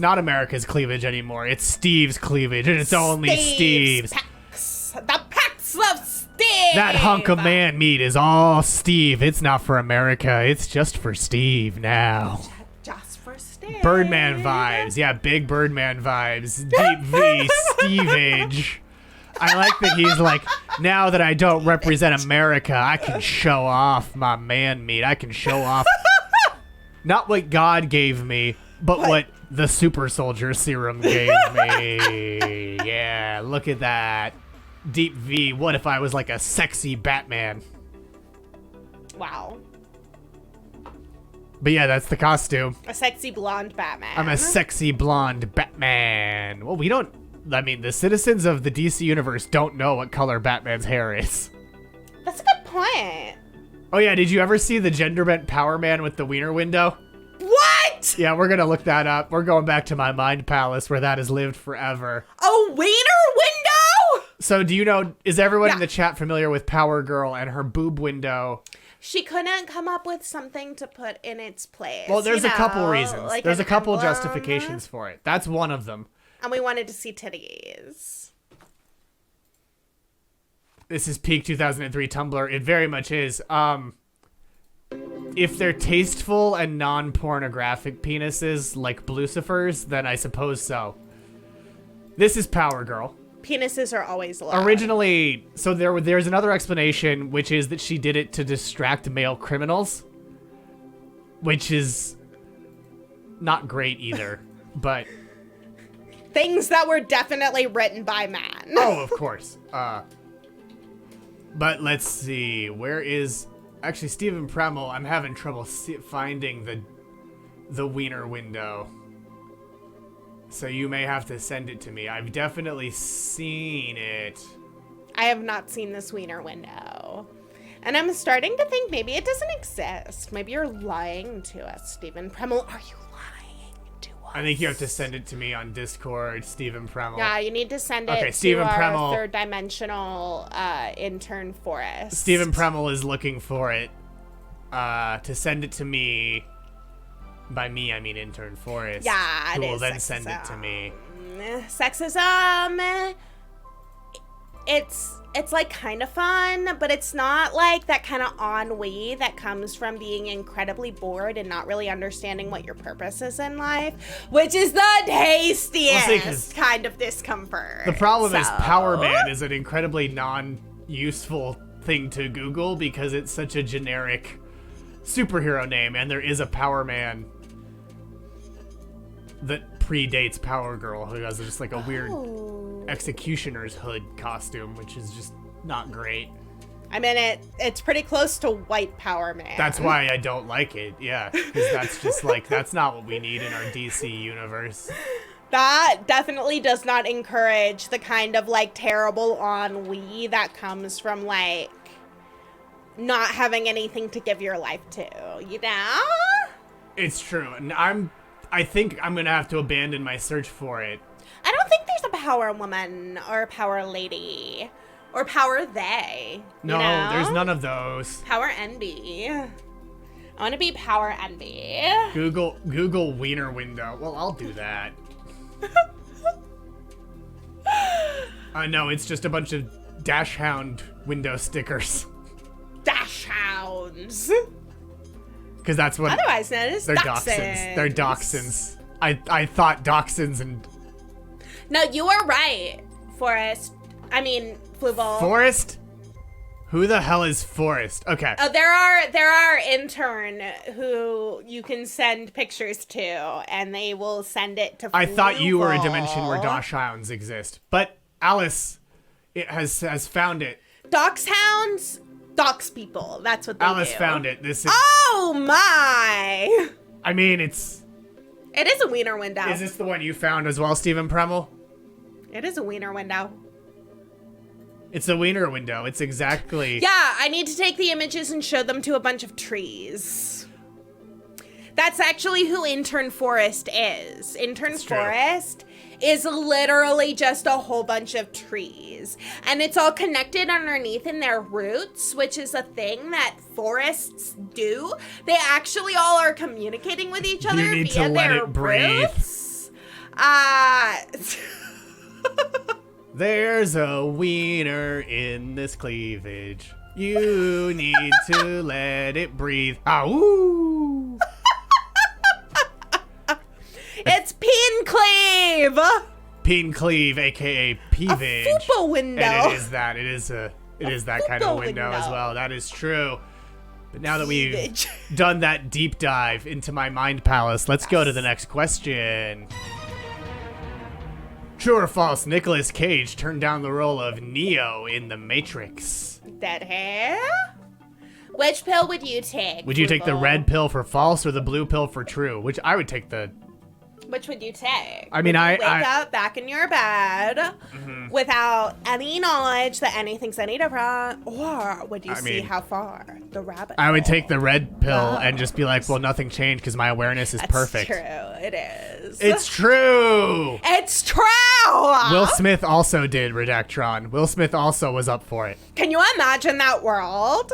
[SPEAKER 2] not America's cleavage anymore. It's Steve's cleavage, and it's only Steve's.
[SPEAKER 3] Pecs. The pecs of Steve.
[SPEAKER 2] That hunk of man meat is all Steve. It's not for America. It's just for Steve now.
[SPEAKER 3] Just for Steve.
[SPEAKER 2] Birdman vibes. Yeah, big Birdman vibes. Deep V Stevage. I like that he's like, now that I don't represent America, I can show off my man meat. I can show off not what God gave me, but what the super soldier serum gave me. Yeah, look at that. Deep V, what if I was like a sexy Batman?
[SPEAKER 3] Wow.
[SPEAKER 2] But yeah, that's the costume.
[SPEAKER 3] A sexy blonde Batman.
[SPEAKER 2] I'm a sexy blonde Batman. Well, the citizens of the DC universe don't know what color Batman's hair is.
[SPEAKER 3] That's a good point.
[SPEAKER 2] Oh yeah, did you ever see the gender bent Power Man with the wiener window?
[SPEAKER 3] What?
[SPEAKER 2] Yeah, we're gonna look that up. We're going back to my mind palace where that has lived forever.
[SPEAKER 3] A wiener window?
[SPEAKER 2] So do you know, is everyone in the chat familiar with Power Girl and her boob window?
[SPEAKER 3] She couldn't come up with something to put in its place.
[SPEAKER 2] Well, there's a couple reasons.
[SPEAKER 3] Like
[SPEAKER 2] there's a couple
[SPEAKER 3] emblem.
[SPEAKER 2] justifications for it. That's one of them.
[SPEAKER 3] And we wanted to see titties.
[SPEAKER 2] This is peak 2003 Tumblr. It very much is. If they're tasteful and non-pornographic penises like Blucifer's, then I suppose so. This is Power Girl.
[SPEAKER 3] Penises are always allowed.
[SPEAKER 2] Originally, so there's another explanation, which is that she did it to distract male criminals, which is not great either, but...
[SPEAKER 3] Things that were definitely written by men.
[SPEAKER 2] Oh, of course. But let's see, where is... Actually, Stephen Pramel, I'm having trouble finding the wiener window. So you may have to send it to me. I've definitely seen it.
[SPEAKER 3] I have not seen this wiener window. And I'm starting to think maybe it doesn't exist. Maybe you're lying to us, Stephen Pramel. Are you lying to us?
[SPEAKER 2] I think you have to send it to me on Discord, Stephen Pramel.
[SPEAKER 3] Yeah, you need to send it
[SPEAKER 2] Stephen
[SPEAKER 3] to our
[SPEAKER 2] Pramel.
[SPEAKER 3] third dimensional intern forest.
[SPEAKER 2] Stephen Pramel is looking for it to send it to me. By me, I mean Intern Forest.
[SPEAKER 3] Yeah,
[SPEAKER 2] who will then
[SPEAKER 3] sexism.
[SPEAKER 2] send it to me.
[SPEAKER 3] Sexism. It's like kind of fun, but it's not like that kind of ennui that comes from being incredibly bored and not really understanding what your purpose is in life, which is the tastiest kind of discomfort.
[SPEAKER 2] The problem is Power Man is an incredibly non-useful thing to Google because it's such a generic superhero name, and there is a Power Man that predates Power Girl, who has just like a weird executioner's hood costume, which is just not great.
[SPEAKER 3] I mean, it's pretty close to White Power Man.
[SPEAKER 2] That's why I don't like it, yeah, because that's just like, that's not what we need in our DC universe.
[SPEAKER 3] That definitely does not encourage the kind of like terrible ennui that comes from like not having anything to give your life to, you know?
[SPEAKER 2] It's true, and I think I'm gonna have to abandon my search for it.
[SPEAKER 3] I don't think there's a power woman or a power lady or power they.
[SPEAKER 2] No,
[SPEAKER 3] you know?
[SPEAKER 2] there's none of those.
[SPEAKER 3] Power envy. I want to be Power Envy.
[SPEAKER 2] Google wiener window. Well, I'll do that. No, it's just a bunch of Dash Hound window stickers.
[SPEAKER 3] Dash Hounds.
[SPEAKER 2] Because that's what...
[SPEAKER 3] Otherwise known as
[SPEAKER 2] they're
[SPEAKER 3] dachshunds.
[SPEAKER 2] They're dachshunds. I thought dachshunds and...
[SPEAKER 3] No, you were right, Fluval.
[SPEAKER 2] Forest? Who the hell is Forest? Okay.
[SPEAKER 3] Oh, there are Intern who you can send pictures to, and they will send it to Fluval.
[SPEAKER 2] I thought you were a dimension where Dachshunds exist. But Alice has found it.
[SPEAKER 3] Dachshunds dox people. That's what they
[SPEAKER 2] Alice
[SPEAKER 3] do.
[SPEAKER 2] found it. This is...
[SPEAKER 3] Oh my!
[SPEAKER 2] I mean,
[SPEAKER 3] It is a wiener window.
[SPEAKER 2] Is this the one you found as well, Stephen Premel?
[SPEAKER 3] It is a wiener window.
[SPEAKER 2] It's a wiener window. It's exactly...
[SPEAKER 3] Yeah, I need to take the images and show them to a bunch of trees. That's actually who Intern Forest is. Intern Forest is literally just a whole bunch of trees. And it's all connected underneath in their roots, which is a thing that forests do. They actually all are communicating with each other
[SPEAKER 2] You need
[SPEAKER 3] via
[SPEAKER 2] to let
[SPEAKER 3] their
[SPEAKER 2] it breathe.
[SPEAKER 3] roots.
[SPEAKER 2] There's a wiener in this cleavage. You need to let it breathe. Ow!
[SPEAKER 3] It's Pinclave!
[SPEAKER 2] Pincleave, aka peevage.
[SPEAKER 3] A fupa window.
[SPEAKER 2] And it is that. It is that kind of
[SPEAKER 3] fupa
[SPEAKER 2] window as
[SPEAKER 3] window.
[SPEAKER 2] well. That is true. But now that we've
[SPEAKER 3] Peevage.
[SPEAKER 2] done that deep dive into my mind palace, let's go to the next question. True or false, Nicolas Cage turned down the role of Neo in The Matrix?
[SPEAKER 3] Dead hair? Which pill would you take?
[SPEAKER 2] Would you take the
[SPEAKER 3] Fluval?
[SPEAKER 2] red pill for false or the blue pill for true? Which I would take the...
[SPEAKER 3] Which would you take?
[SPEAKER 2] I mean,
[SPEAKER 3] Would you
[SPEAKER 2] I-
[SPEAKER 3] wake up back in your bed without any knowledge that anything's any different, or would you see
[SPEAKER 2] mean,
[SPEAKER 3] how far the rabbit?
[SPEAKER 2] I would
[SPEAKER 3] hole
[SPEAKER 2] take the red pill and just be like, well, nothing changed because my awareness is
[SPEAKER 3] That's
[SPEAKER 2] perfect.
[SPEAKER 3] True, it is.
[SPEAKER 2] It's true!
[SPEAKER 3] It's true.
[SPEAKER 2] Will Smith also did Redactron. Will Smith also was up for it.
[SPEAKER 3] Can you imagine that world?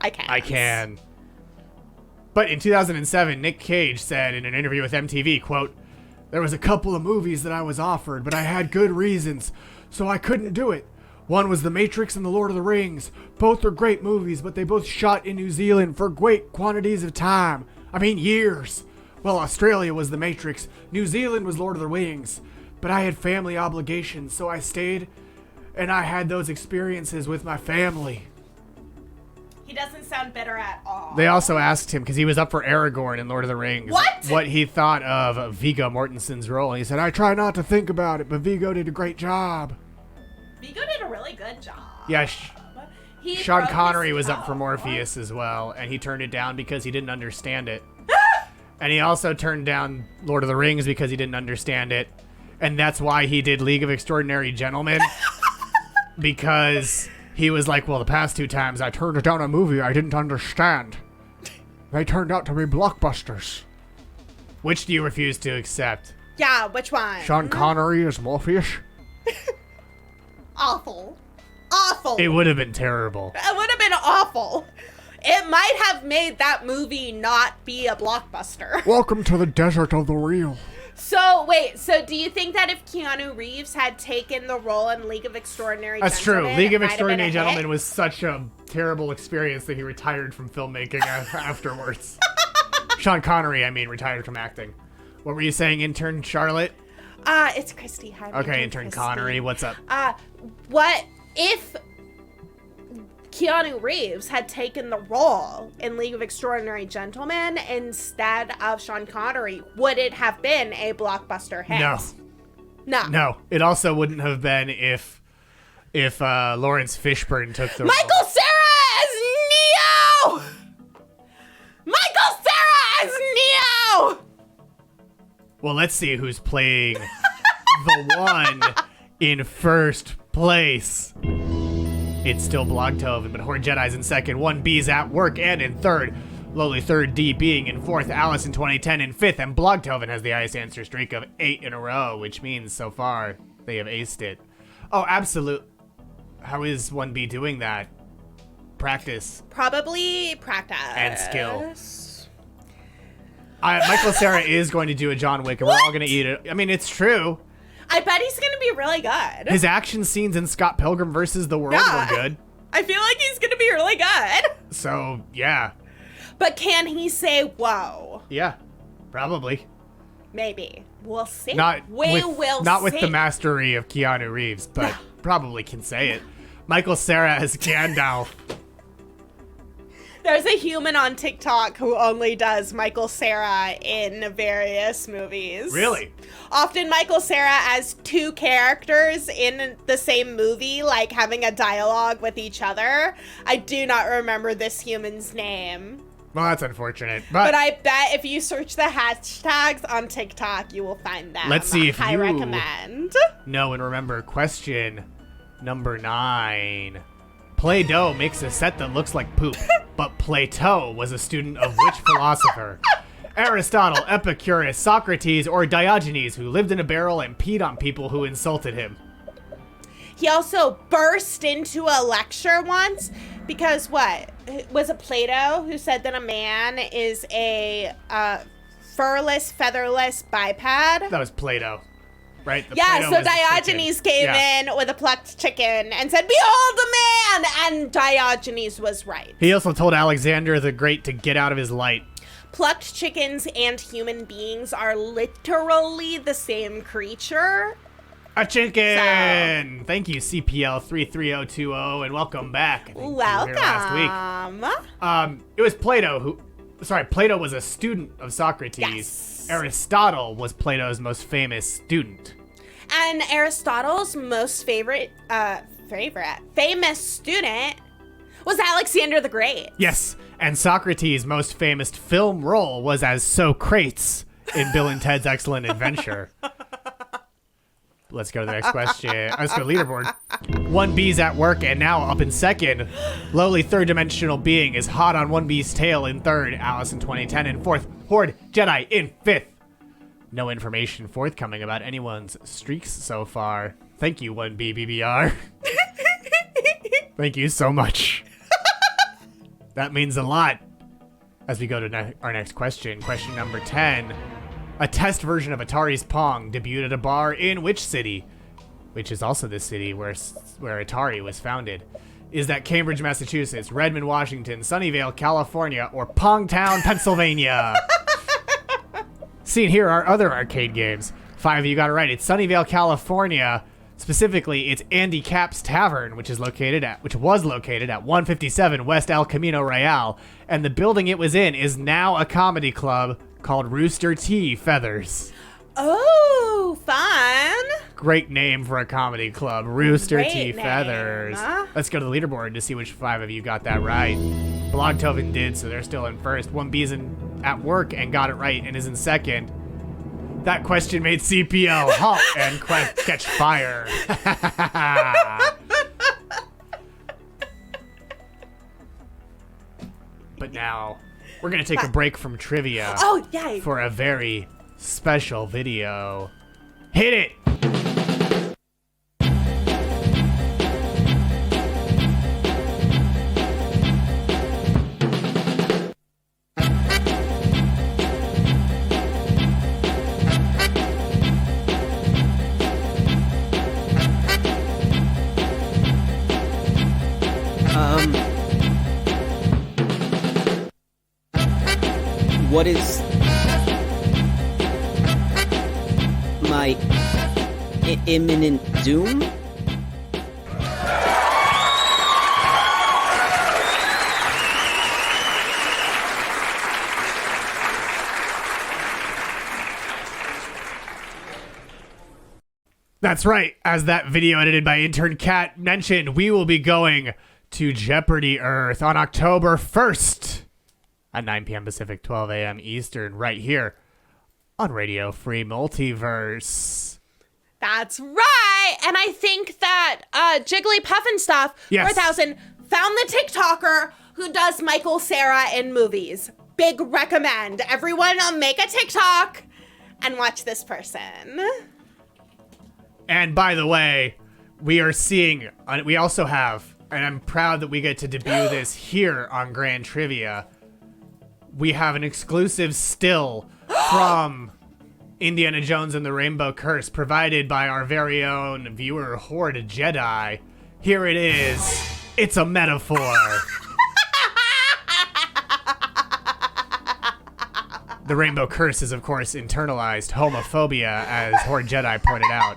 [SPEAKER 3] I can.
[SPEAKER 2] I can. But in 2007, Nick Cage said in an interview with MTV, quote, "There was a couple of movies that I was offered, but I had good reasons, so I couldn't do it. One was The Matrix and The Lord of the Rings. Both are great movies, but they both shot in New Zealand for great quantities of time. I mean, years. Well, Australia was The Matrix. New Zealand was Lord of the Rings. But I had family obligations, so I stayed, and I had those experiences with my family."
[SPEAKER 3] He doesn't sound bitter at all.
[SPEAKER 2] They also asked him, because he was up for Aragorn in Lord of the Rings, what he thought of Viggo Mortensen's role. And he said, "I try not to think about it, but Viggo did a great job."
[SPEAKER 3] Viggo did a really good job.
[SPEAKER 2] Yeah,
[SPEAKER 3] He
[SPEAKER 2] Sean
[SPEAKER 3] wrote
[SPEAKER 2] Connery
[SPEAKER 3] his
[SPEAKER 2] was up for
[SPEAKER 3] own.
[SPEAKER 2] Morpheus as well, and he turned it down because he didn't understand it. And he also turned down Lord of the Rings because he didn't understand it. And that's why he did League of Extraordinary Gentlemen. Because he was like, well, the past two times I turned down a movie I didn't understand. They turned out to be blockbusters. Which do you refuse to accept?
[SPEAKER 3] Yeah, which one?
[SPEAKER 2] Sean Connery as Morpheus?
[SPEAKER 3] Awful. Awful.
[SPEAKER 2] It would have been terrible.
[SPEAKER 3] It would have been awful. It might have made that movie not be a blockbuster.
[SPEAKER 2] Welcome to the desert of the real.
[SPEAKER 3] So, wait, so do you think that if Keanu Reeves had taken the role in League of Extraordinary
[SPEAKER 2] That's true.
[SPEAKER 3] Gentlemen,
[SPEAKER 2] League of
[SPEAKER 3] it might have been a
[SPEAKER 2] Extraordinary
[SPEAKER 3] hit?
[SPEAKER 2] Gentlemen was such a terrible experience that he retired from filmmaking afterwards. Sean Connery, I mean, retired from acting. What were you saying, intern Charlotte?
[SPEAKER 3] It's Kristie. Hi,
[SPEAKER 2] Okay, intern
[SPEAKER 3] Kristie.
[SPEAKER 2] Connery, what's up?
[SPEAKER 3] What if Keanu Reeves had taken the role in League of Extraordinary Gentlemen instead of Sean Connery? Would it have been a blockbuster hit?
[SPEAKER 2] No.
[SPEAKER 3] No.
[SPEAKER 2] No, it also wouldn't have been if Lawrence Fishburne took the
[SPEAKER 3] Michael
[SPEAKER 2] role.
[SPEAKER 3] Cera as Neo! Michael Cera as Neo!
[SPEAKER 2] Well, let's see who's playing the one in first place. It's still Blogtoven, but HordeJedi's in second, 1B's at work and in third. Lowly third, D being in fourth, Alice in 2010 in fifth, and Blogtoven has the highest answer streak of 8 in a row, which means so far they have aced it. Oh, absolute. How is 1B doing that? practice.
[SPEAKER 3] Probably practice.
[SPEAKER 2] And skill. Michael Cera is going to do a John Wick, and we're all going to eat it. I mean, it's true.
[SPEAKER 3] I bet he's going to be really good.
[SPEAKER 2] His action scenes in Scott Pilgrim vs. the World were good.
[SPEAKER 3] I feel like he's going to be really good.
[SPEAKER 2] So, yeah.
[SPEAKER 3] But can he say, whoa?
[SPEAKER 2] Yeah, probably.
[SPEAKER 3] Maybe. We'll see.
[SPEAKER 2] Not
[SPEAKER 3] we
[SPEAKER 2] with,
[SPEAKER 3] will
[SPEAKER 2] not
[SPEAKER 3] see.
[SPEAKER 2] with the mastery of Keanu Reeves, but probably can say it. Michael Cera as Gandalf.
[SPEAKER 3] There's a human on TikTok who only does Michael Cera in various movies.
[SPEAKER 2] Really?
[SPEAKER 3] Often Michael Cera as two characters in the same movie, like having a dialogue with each other. I do not remember this human's name.
[SPEAKER 2] Well, that's unfortunate.
[SPEAKER 3] But I bet if you search the hashtags on TikTok, you will find them.
[SPEAKER 2] Let's see if
[SPEAKER 3] I
[SPEAKER 2] you
[SPEAKER 3] recommend.
[SPEAKER 2] know and remember question number 9. Play-Doh makes a set that looks like poop, but Plato was a student of which philosopher? Aristotle, Epicurus, Socrates, or Diogenes, who lived in a barrel and peed on people who insulted him?
[SPEAKER 3] He also burst into a lecture once because what? Was it Plato who said that a man is a furless, featherless biped?
[SPEAKER 2] That was Plato, right?
[SPEAKER 3] Yeah,
[SPEAKER 2] Plato
[SPEAKER 3] so
[SPEAKER 2] was the
[SPEAKER 3] Diogenes
[SPEAKER 2] chicken.
[SPEAKER 3] came
[SPEAKER 2] Yeah.
[SPEAKER 3] in with a plucked chicken and said, "Behold the man!" And Diogenes was right.
[SPEAKER 2] He also told Alexander the Great to get out of his light.
[SPEAKER 3] Plucked chickens and human beings are literally the same creature.
[SPEAKER 2] A chicken! Thank you, CPL 33020, and welcome back. I think you were
[SPEAKER 3] Welcome.
[SPEAKER 2] here last week. It was Plato Plato was a student of Socrates.
[SPEAKER 3] Yes.
[SPEAKER 2] Aristotle was Plato's most famous student.
[SPEAKER 3] And Aristotle's most famous student was Alexander the Great.
[SPEAKER 2] Yes, and Socrates' most famous film role was as Socrates in Bill and Ted's Excellent Adventure. Let's go to the next question. Let's go to leaderboard. 1B's at work and now up in second. Lowly third-dimensional being is hot on 1B's tail in third. Alice in 2010 in fourth. HordeJedi in fifth. No information forthcoming about anyone's streaks so far. Thank you, 1B BBR. Thank you so much. That means a lot. As we go to our next question. Question number 10. A test version of Atari's Pong debuted at a bar in which city? Which is also the city where Atari was founded. Is that Cambridge, Massachusetts, Redmond, Washington, Sunnyvale, California, or Pongtown, Pennsylvania? Seen here are other arcade games. 5 of you got it right. It's Sunnyvale, California. Specifically, it's Andy Cap's Tavern, which was located at 157 West El Camino Real, and the building it was in is now a comedy club called Rooster T. Feathers.
[SPEAKER 3] Oh, fun.
[SPEAKER 2] Great name for a comedy club, Rooster
[SPEAKER 3] Great
[SPEAKER 2] T.
[SPEAKER 3] name.
[SPEAKER 2] Feathers. Let's go to the leaderboard to see which 5 of you got that right. Blogtoven did, so they're still in first. 1B's at work and got it right and is in second. That question made CPL halt and catch fire. But now, we're going to take a break from trivia for a very special video. Hit it!
[SPEAKER 4] What is my imminent doom?
[SPEAKER 2] That's right. As that video edited by Intern Cat mentioned, we will be going to Jeopardy Earth on October 1st at 9 p.m. Pacific, 12 a.m. Eastern, right here on Radio Free Multiverse.
[SPEAKER 3] That's right. And I think that Jigglypuff and Stuff 4000 found the TikToker who does Michael Cera in movies. Big recommend. Everyone make a TikTok and watch this person.
[SPEAKER 2] And by the way, we also have and I'm proud that we get to debut this here on Grand Trivia. We have an exclusive still from Indiana Jones and the Rainbow Curse, provided by our very own viewer, HordeJedi. Here it is. It's a metaphor. The Rainbow Curse is, of course, internalized homophobia, as HordeJedi pointed out.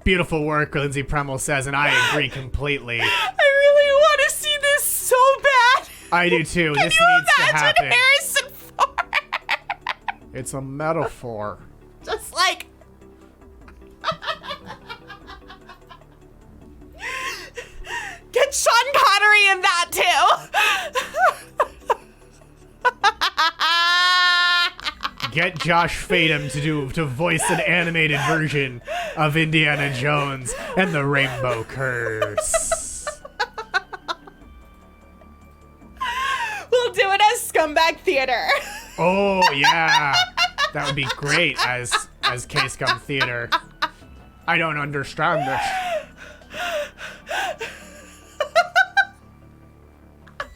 [SPEAKER 2] Beautiful work, Lindsay Premel says, and I agree completely.
[SPEAKER 3] I really want to see this so bad.
[SPEAKER 2] I do too.
[SPEAKER 3] Can
[SPEAKER 2] This
[SPEAKER 3] you
[SPEAKER 2] needs to
[SPEAKER 3] imagine
[SPEAKER 2] happen.
[SPEAKER 3] Harrison Ford?
[SPEAKER 2] It's a metaphor.
[SPEAKER 3] Just like... Get Sean Connery in that too.
[SPEAKER 2] Get Josh Fadem to voice an animated version of Indiana Jones and the Rainbow Curse.
[SPEAKER 3] We'll do it as Scumbag Theater.
[SPEAKER 2] Oh yeah, that would be great as K-Scum Theater. I don't understand this.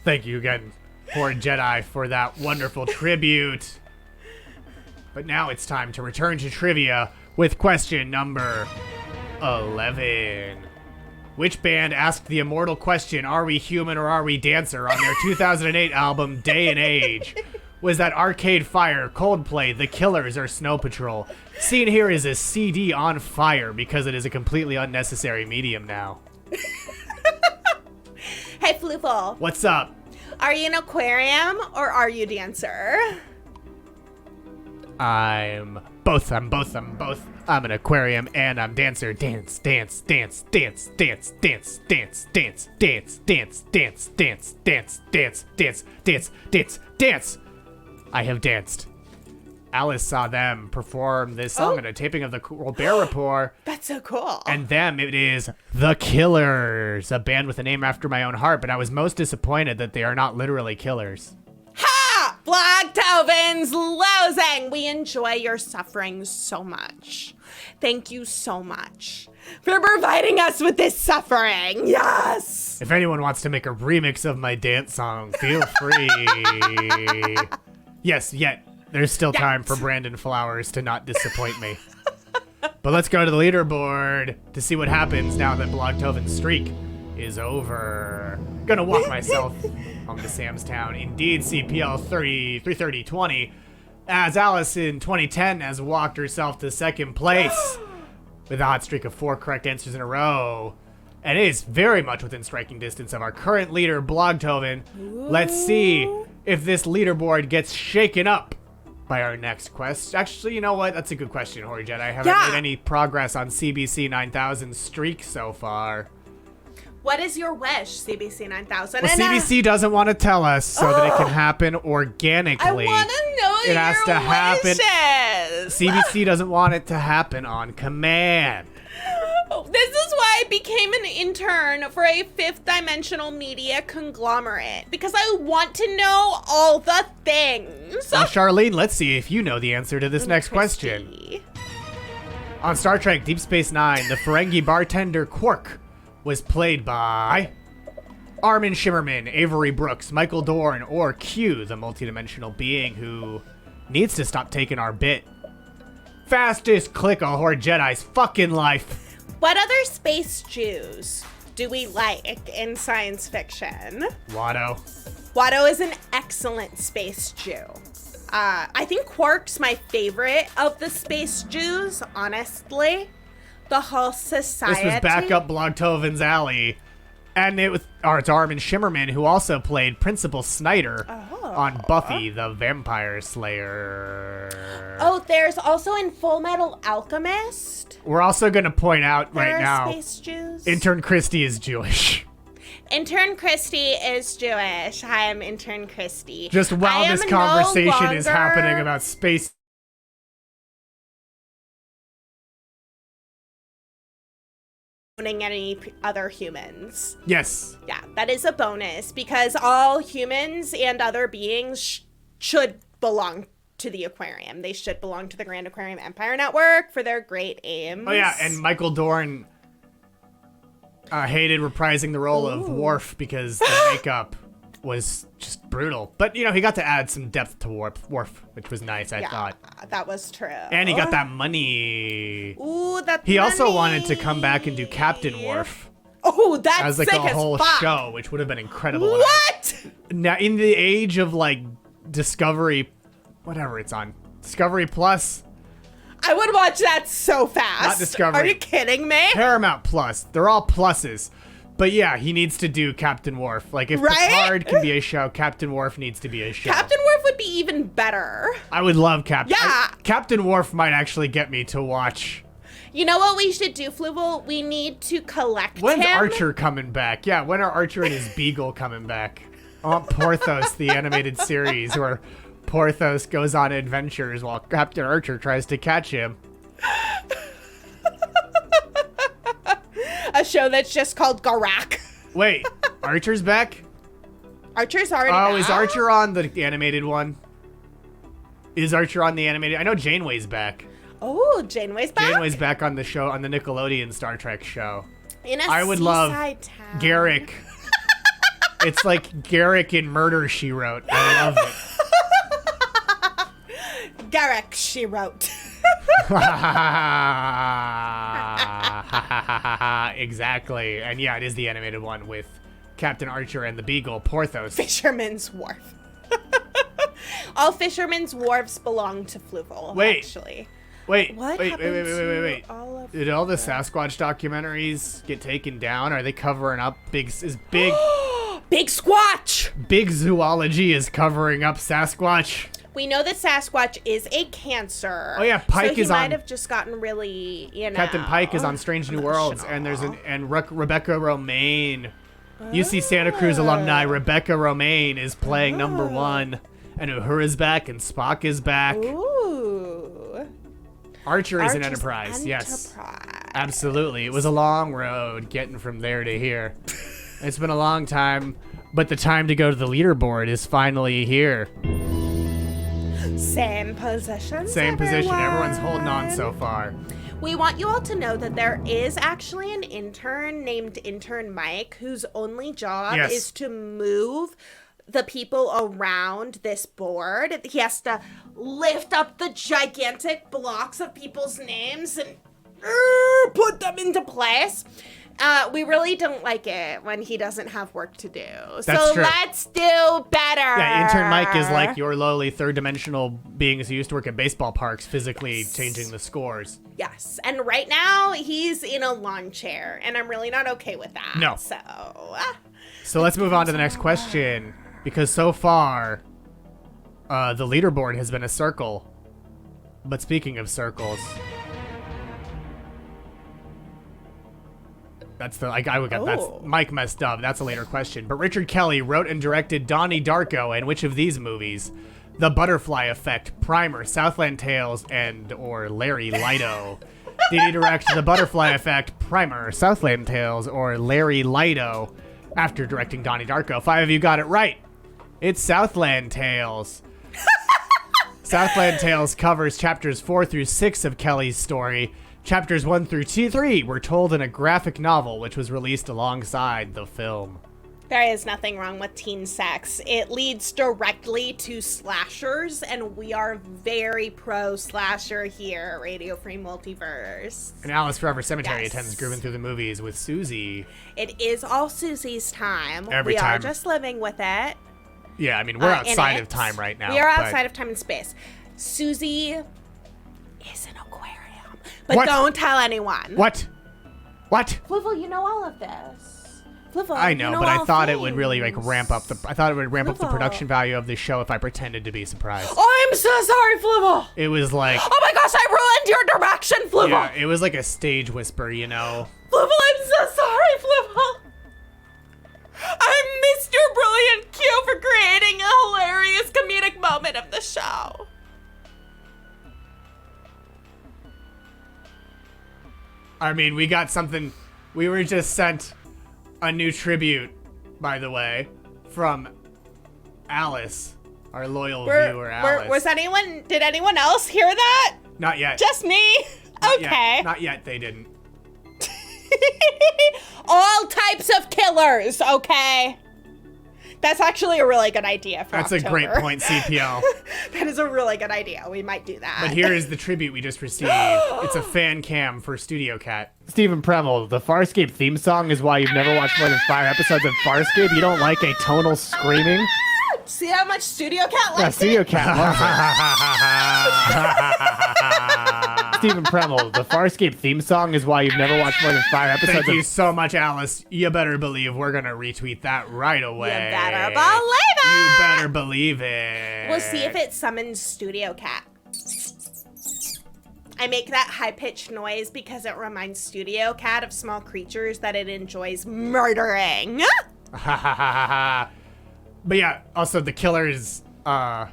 [SPEAKER 2] Thank you again, HordeJedi, for that wonderful tribute. But now it's time to return to trivia with question number 11. Which band asked the immortal question, "Are we human or are we dancer?" on their 2008 album Day and Age? Was that Arcade Fire, Coldplay, The Killers, or Snow Patrol? Seen here is a CD on fire because it is a completely unnecessary medium now.
[SPEAKER 3] Hey, Fluval.
[SPEAKER 2] What's up?
[SPEAKER 3] Are you an aquarium or are you dancer?
[SPEAKER 2] I'm both. I'm an aquarium and I'm dancer. Dance, dance, dance, dance, dance, dance, dance, dance, dance, dance, dance, dance, dance, dance, dance, dance, dance, dance. I have danced. Alice saw them perform this song at a taping of the Colbert Report.
[SPEAKER 3] That's so cool.
[SPEAKER 2] And them, it is The Killers, a band with a name after my own heart, but I was most disappointed that they are not literally killers.
[SPEAKER 3] Ha! Blacktovens losing! We enjoy your suffering so much. Thank you so much for providing us with this suffering. Yes!
[SPEAKER 2] If anyone wants to make a remix of my dance song, feel free. Yes, yet. There's still time for Brandon Flowers to not disappoint me. But let's go to the leaderboard to see what happens now that Blogtoven's streak is over. Gonna walk myself home to Sam's Town. Indeed, CPL 33020, as Alice in 2010 has walked herself to second place with a hot streak of 4 correct answers in a row. And it is very much within striking distance of our current leader, Blogtoven. Let's see if this leaderboard gets shaken up by our next quest. Actually, you know what? That's a good question, HordeJedi. I haven't made any progress on CBC 9000's streak so far.
[SPEAKER 3] What is your wish, CBC 9000?
[SPEAKER 2] Well, CBC doesn't want to tell us so that it can happen organically.
[SPEAKER 3] I want to know
[SPEAKER 2] it has to happen.
[SPEAKER 3] wishes.
[SPEAKER 2] CBC doesn't want it to happen on command.
[SPEAKER 3] This is why I became an intern for a fifth dimensional media conglomerate, because I want to know all the things.
[SPEAKER 2] Now, Charlene, let's see if you know the answer to this next question.
[SPEAKER 3] Kristie.
[SPEAKER 2] On Star Trek Deep Space Nine, the Ferengi bartender Quark was played by Armin Shimmerman, Avery Brooks, Michael Dorn, or Q, the multidimensional being who needs to stop taking our bit. Fastest click on HordeJedi's fucking life.
[SPEAKER 3] What other space Jews do we like in science fiction?
[SPEAKER 2] Watto.
[SPEAKER 3] Watto is an excellent space Jew. I think Quark's my favorite of the space Jews, honestly. The whole society.
[SPEAKER 2] This was back up Blogtoven's alley. And it's Armin Shimmerman, who also played Principal Snyder on Buffy the Vampire Slayer.
[SPEAKER 3] Oh, there's also in Full Metal Alchemist.
[SPEAKER 2] We're also going to point out right now,
[SPEAKER 3] space Jews.
[SPEAKER 2] Intern Kristie is Jewish.
[SPEAKER 3] Intern Kristie is Jewish. Hi, I'm Intern Kristie.
[SPEAKER 2] Just while this conversation is happening about space.
[SPEAKER 3] Any other humans.
[SPEAKER 2] Yes.
[SPEAKER 3] Yeah, that is a bonus because all humans and other beings should belong to the aquarium. They should belong to the Grand Aquarium Empire Network for their great aims.
[SPEAKER 2] Oh yeah, and Michael Dorn hated reprising the role of Worf because the makeup was just brutal. But, he got to add some depth to Worf, which was nice, I thought.
[SPEAKER 3] That was true.
[SPEAKER 2] And he got that money.
[SPEAKER 3] Ooh, that
[SPEAKER 2] He also
[SPEAKER 3] money.
[SPEAKER 2] wanted to come back and do Captain Worf.
[SPEAKER 3] Oh, that's
[SPEAKER 2] as like
[SPEAKER 3] sick
[SPEAKER 2] a whole
[SPEAKER 3] as fuck.
[SPEAKER 2] show, which would have been incredible.
[SPEAKER 3] What?
[SPEAKER 2] Now, in the age of like Discovery, whatever it's on, Discovery Plus,
[SPEAKER 3] I would watch that so fast.
[SPEAKER 2] Not Discovery.
[SPEAKER 3] Are you kidding me?
[SPEAKER 2] Paramount Plus, they're all pluses. But yeah, he needs to do Captain Worf. Like if
[SPEAKER 3] Right?
[SPEAKER 2] Picard can be a show, Captain Worf needs to be a show.
[SPEAKER 3] Captain Worf would be even better.
[SPEAKER 2] I would love Captain.
[SPEAKER 3] Yeah.
[SPEAKER 2] Captain Worf might actually get me to watch.
[SPEAKER 3] You know what we should do, Fluval? We need to collect
[SPEAKER 2] When's
[SPEAKER 3] him.
[SPEAKER 2] Archer coming back? Yeah, when are Archer and his beagle coming back? I want Porthos, the animated series, where Porthos goes on adventures while Captain Archer tries to catch him.
[SPEAKER 3] A show that's just called Garak.
[SPEAKER 2] Wait, Archer's back?
[SPEAKER 3] Archer's already
[SPEAKER 2] Oh,
[SPEAKER 3] back.
[SPEAKER 2] is Archer on the animated one? Is Archer on the animated? I know Janeway's back.
[SPEAKER 3] Oh, Janeway's back?
[SPEAKER 2] Janeway's back on the show, on the Nickelodeon Star Trek show.
[SPEAKER 3] In a
[SPEAKER 2] I would love
[SPEAKER 3] seaside town.
[SPEAKER 2] Garrick. It's like Garrick in Murder, She Wrote. I love it.
[SPEAKER 3] Garak, she wrote.
[SPEAKER 2] Exactly. And yeah, it is the animated one with Captain Archer and the Beagle, Porthos.
[SPEAKER 3] Fisherman's Wharf. All Fisherman's Wharfs belong to Fluval,
[SPEAKER 2] Wait.
[SPEAKER 3] actually.
[SPEAKER 2] Wait,
[SPEAKER 3] What
[SPEAKER 2] wait.
[SPEAKER 3] happened to all of
[SPEAKER 2] Did all the Sasquatch documentaries get taken down? Are they covering up big
[SPEAKER 3] Big Squatch!
[SPEAKER 2] big zoology is covering up Sasquatch?
[SPEAKER 3] We know that Sasquatch is a cancer.
[SPEAKER 2] Oh, yeah, Pike
[SPEAKER 3] so he
[SPEAKER 2] is
[SPEAKER 3] might
[SPEAKER 2] on-
[SPEAKER 3] have just gotten really,
[SPEAKER 2] Captain Pike is on Strange New Worlds, and there's Rebecca Romaine. UC Santa Cruz alumni Rebecca Romaine is playing number 1, and Uhura's back, and Spock is back.
[SPEAKER 3] Ooh.
[SPEAKER 2] Archer is an
[SPEAKER 3] Archer's
[SPEAKER 2] Enterprise, yes.
[SPEAKER 3] Enterprise.
[SPEAKER 2] Absolutely. It was a long road getting from there to here. It's been a long time, but the time to go to the leaderboard is finally here.
[SPEAKER 3] Same position.
[SPEAKER 2] Same position. Everyone's holding on so far.
[SPEAKER 3] We want you all to know that there is actually an intern named Intern Mike whose only job
[SPEAKER 2] Yes.
[SPEAKER 3] is to move the people around this board. He has to lift up the gigantic blocks of people's names and put them into place. We really don't like it when he doesn't have work to do.
[SPEAKER 2] That's true.
[SPEAKER 3] Let's do better.
[SPEAKER 2] Yeah, Intern Mike is like your lowly third-dimensional beings who used to work at baseball parks, physically changing the scores.
[SPEAKER 3] Yes, and right now he's in a lawn chair, and I'm really not okay with that.
[SPEAKER 2] No.
[SPEAKER 3] So,
[SPEAKER 2] Let's move on to the next question, because so far, the leaderboard has been a circle. But speaking of circles, that's Mike messed up. That's a later question. But Richard Kelly wrote and directed Donnie Darko, and which of these movies? The Butterfly Effect, Primer, Southland Tales, or Larry Lido? Did he direct The Butterfly Effect, Primer, Southland Tales, or Larry Lido after directing Donnie Darko? 5 of you got it right. It's Southland Tales. Southland Tales covers chapters 4 through 6 of Kelly's story. Chapters 1 through 3 were told in a graphic novel, which was released alongside the film.
[SPEAKER 3] there is nothing wrong with teen sex. It leads directly to slashers, and we are very pro-slasher here at Radio Free Multiverse.
[SPEAKER 2] And Alice Forever Cemetery
[SPEAKER 3] Yes.
[SPEAKER 2] attends Grooving Through the Movies with Susie.
[SPEAKER 3] It is all Susie's time.
[SPEAKER 2] Every
[SPEAKER 3] we
[SPEAKER 2] time.
[SPEAKER 3] are just living with it.
[SPEAKER 2] Yeah, I mean, we're
[SPEAKER 3] in
[SPEAKER 2] outside
[SPEAKER 3] it.
[SPEAKER 2] of time right now.
[SPEAKER 3] We are
[SPEAKER 2] but-
[SPEAKER 3] outside of time and space. Susie is an aquarium. But
[SPEAKER 2] What?
[SPEAKER 3] don't tell anyone.
[SPEAKER 2] What? What?
[SPEAKER 3] Fluval, you know all of this. Fluval,
[SPEAKER 2] I
[SPEAKER 3] you
[SPEAKER 2] know,
[SPEAKER 3] know
[SPEAKER 2] but I
[SPEAKER 3] all
[SPEAKER 2] thought it would really
[SPEAKER 3] things.
[SPEAKER 2] ramp up the. I thought it would ramp up the
[SPEAKER 3] Fluval.
[SPEAKER 2] production value of the show if I pretended to be surprised.
[SPEAKER 3] I'm so sorry, Fluval.
[SPEAKER 2] It was like,
[SPEAKER 3] Oh my gosh, I ruined your direction, Fluval.
[SPEAKER 2] yeah, it was like a stage whisper, you know.
[SPEAKER 3] Fluval, I'm so sorry, Fluval. I missed your brilliant cue for creating a hilarious comedic moment of the show.
[SPEAKER 2] I mean, we got something. We were just sent a new tribute, by the way, from Alice, Our loyal viewer, Alice.
[SPEAKER 3] Did anyone else hear that?
[SPEAKER 2] Not yet.
[SPEAKER 3] Just me?
[SPEAKER 2] Not
[SPEAKER 3] Okay.
[SPEAKER 2] Yet. Not yet, they didn't.
[SPEAKER 3] All types of killers, okay? That's actually a really good idea for
[SPEAKER 2] That's
[SPEAKER 3] October.
[SPEAKER 2] a great point, CPL.
[SPEAKER 3] That is a really good idea. We might do that.
[SPEAKER 2] But here is the tribute we just received. It's a fan cam for Studio Cat. Stephen Premel, the Farscape theme song is why you've never watched more than 5 episodes of Farscape. You don't like a tonal screaming?
[SPEAKER 3] See how much Studio Cat
[SPEAKER 2] Yeah,
[SPEAKER 3] likes
[SPEAKER 2] Studio
[SPEAKER 3] it?
[SPEAKER 2] Cat loves it. Stephen Premel, the Farscape theme song is why you've never watched more than 5 episodes
[SPEAKER 1] Thank you so much, Alice. You better believe we're going to retweet that right away.
[SPEAKER 3] You better believe it.
[SPEAKER 1] You better believe it.
[SPEAKER 3] We'll see if it summons Studio Cat. I make that high-pitched noise because it reminds Studio Cat of small creatures that it enjoys murdering.
[SPEAKER 2] But yeah, also the killers, I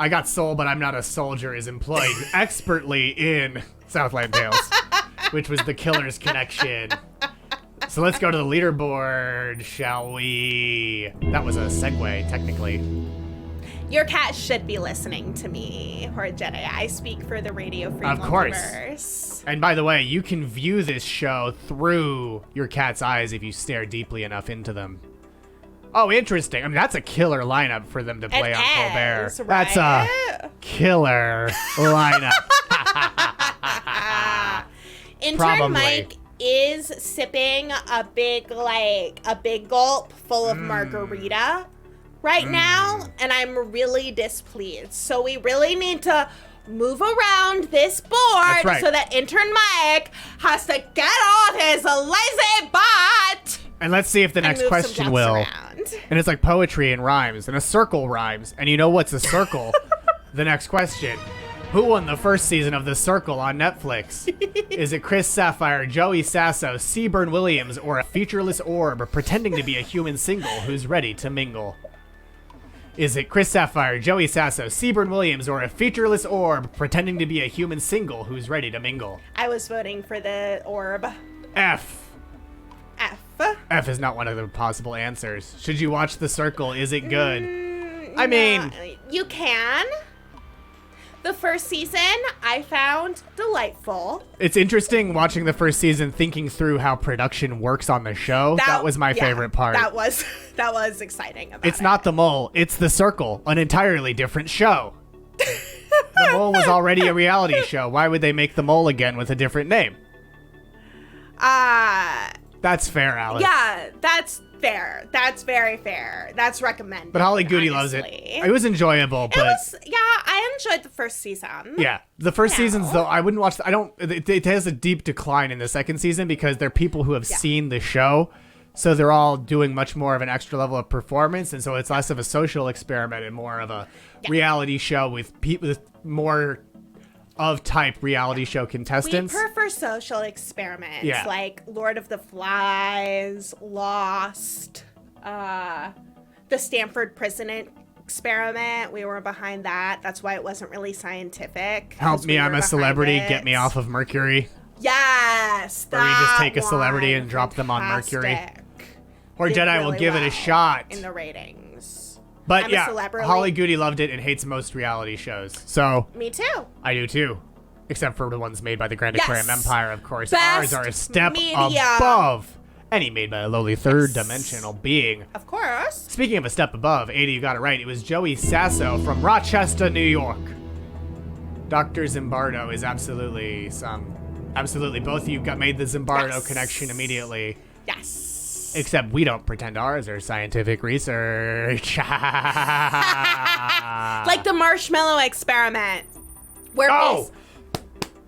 [SPEAKER 2] got soul, but I'm not a soldier is employed expertly in Southland Tales, which was the killer's connection. So let's go to the leaderboard, shall we? That was a segue, technically.
[SPEAKER 3] Your cat should be listening to me, HordeJedi. I speak for the Radio Free
[SPEAKER 2] Of course.
[SPEAKER 3] Multiverse.
[SPEAKER 2] And by the way, you can view this show through your cat's eyes if you stare deeply enough into them. Oh, interesting. I mean, that's a killer lineup for them to play
[SPEAKER 3] It
[SPEAKER 2] on Colbert.
[SPEAKER 3] is,
[SPEAKER 2] That's
[SPEAKER 3] right?
[SPEAKER 2] a killer lineup.
[SPEAKER 3] Intern
[SPEAKER 2] Probably.
[SPEAKER 3] Mike is sipping a big gulp full of margarita right now, and I'm really displeased. So we really need to move around this board
[SPEAKER 2] That's right.
[SPEAKER 3] so that Intern Mike has to get off his lazy butt.
[SPEAKER 2] And let's see if the
[SPEAKER 3] and
[SPEAKER 2] next
[SPEAKER 3] move some
[SPEAKER 2] question
[SPEAKER 3] ducks
[SPEAKER 2] will.
[SPEAKER 3] around.
[SPEAKER 2] And it's like poetry and rhymes, and a circle rhymes. And you know what's a circle? The next question. Who won the first season of The Circle on Netflix? Is it Chris Sapphire, Joey Sasso, Seaburn Williams, or a featureless orb pretending to be a human single who's ready to mingle? Is it Chris Sapphire, Joey Sasso, Seaburn Williams, or a featureless orb pretending to be a human single who's ready to mingle?
[SPEAKER 3] I was voting for the orb.
[SPEAKER 2] F.
[SPEAKER 3] F.
[SPEAKER 2] F is not one of the possible answers. Should you watch The Circle? Is it good? I mean,
[SPEAKER 3] You can. The first season I found delightful.
[SPEAKER 2] it's interesting watching the first season, thinking through how production works on the show. That was my favorite part.
[SPEAKER 3] That was exciting about
[SPEAKER 2] It's
[SPEAKER 3] it.
[SPEAKER 2] not The Mole, it's The Circle, an entirely different show. The Mole was already a reality show. Why would they make The Mole again with a different name? That's fair, Alice.
[SPEAKER 3] Yeah, that's fair. That's very fair. That's recommended.
[SPEAKER 2] But Holly Goody loves it.
[SPEAKER 3] honestly.
[SPEAKER 2] It was enjoyable, but
[SPEAKER 3] I enjoyed the first season.
[SPEAKER 2] yeah, the first
[SPEAKER 3] Yeah.
[SPEAKER 2] seasons though I wouldn't watch. It has a deep decline in the second season because they're people who have seen the show, so they're all doing much more of an extra level of performance, and so it's less of a social experiment and more of a reality show with people with more of type reality show
[SPEAKER 3] We
[SPEAKER 2] contestants.
[SPEAKER 3] prefer social experiments
[SPEAKER 2] Yeah.
[SPEAKER 3] like Lord of the Flies, Lost, the Stanford Prison Experiment. We were behind that. That's why it wasn't really scientific.
[SPEAKER 2] Help
[SPEAKER 3] 'cause
[SPEAKER 2] me,
[SPEAKER 3] we
[SPEAKER 2] I'm
[SPEAKER 3] were
[SPEAKER 2] a
[SPEAKER 3] behind
[SPEAKER 2] celebrity.
[SPEAKER 3] it.
[SPEAKER 2] Get me off of Mercury.
[SPEAKER 3] Yes.
[SPEAKER 2] Or you just
[SPEAKER 3] that
[SPEAKER 2] take a celebrity
[SPEAKER 3] one.
[SPEAKER 2] and drop them on Mercury.
[SPEAKER 3] Fantastic.
[SPEAKER 2] Or
[SPEAKER 3] Did
[SPEAKER 2] Jedi will
[SPEAKER 3] really
[SPEAKER 2] give it a
[SPEAKER 3] well
[SPEAKER 2] shot.
[SPEAKER 3] in the ratings.
[SPEAKER 2] But
[SPEAKER 3] I'm a
[SPEAKER 2] yeah,
[SPEAKER 3] celebrity.
[SPEAKER 2] Holly Goody loved it and hates most reality shows. So
[SPEAKER 3] Me too.
[SPEAKER 2] I do too. Except for the ones made by the Grand
[SPEAKER 3] Yes.
[SPEAKER 2] Aquarium Empire, of course.
[SPEAKER 3] Best
[SPEAKER 2] Ours are a step
[SPEAKER 3] media.
[SPEAKER 2] above any made by a lowly third-dimensional being.
[SPEAKER 3] Of course.
[SPEAKER 2] Speaking of a step above, Ada, you got it right. It was Joey Sasso from Rochester, New York. Dr. Zimbardo is absolutely. Both of you made the Zimbardo
[SPEAKER 3] Yes.
[SPEAKER 2] connection immediately.
[SPEAKER 3] Yes.
[SPEAKER 2] Except we don't pretend ours are scientific research.
[SPEAKER 3] Like the marshmallow experiment. Where
[SPEAKER 2] Oh!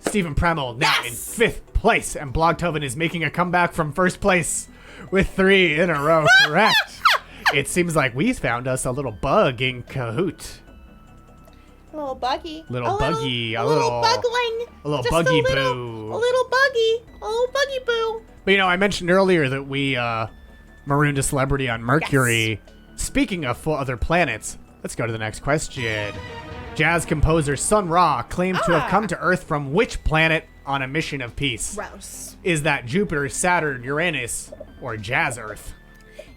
[SPEAKER 2] Stephen Premel now in
[SPEAKER 3] Yes!
[SPEAKER 2] 5th place, and Blogtoven is making a comeback from first place with 3 in a row correct. It seems like we found us a little bug in Kahoot.
[SPEAKER 3] A little buggy.
[SPEAKER 2] Little buggy,
[SPEAKER 3] A little bugling.
[SPEAKER 2] a little
[SPEAKER 3] Just
[SPEAKER 2] buggy
[SPEAKER 3] a little,
[SPEAKER 2] boo.
[SPEAKER 3] A little buggy. A little buggy boo.
[SPEAKER 2] But you know, I mentioned earlier that we marooned a celebrity on Mercury. Speaking of other planets, let's go to the next question. Jazz composer Sun Ra claimed to have come to Earth from which planet on a mission of peace?
[SPEAKER 3] Gross.
[SPEAKER 2] Is that Jupiter, Saturn, Uranus, or Jazz Earth?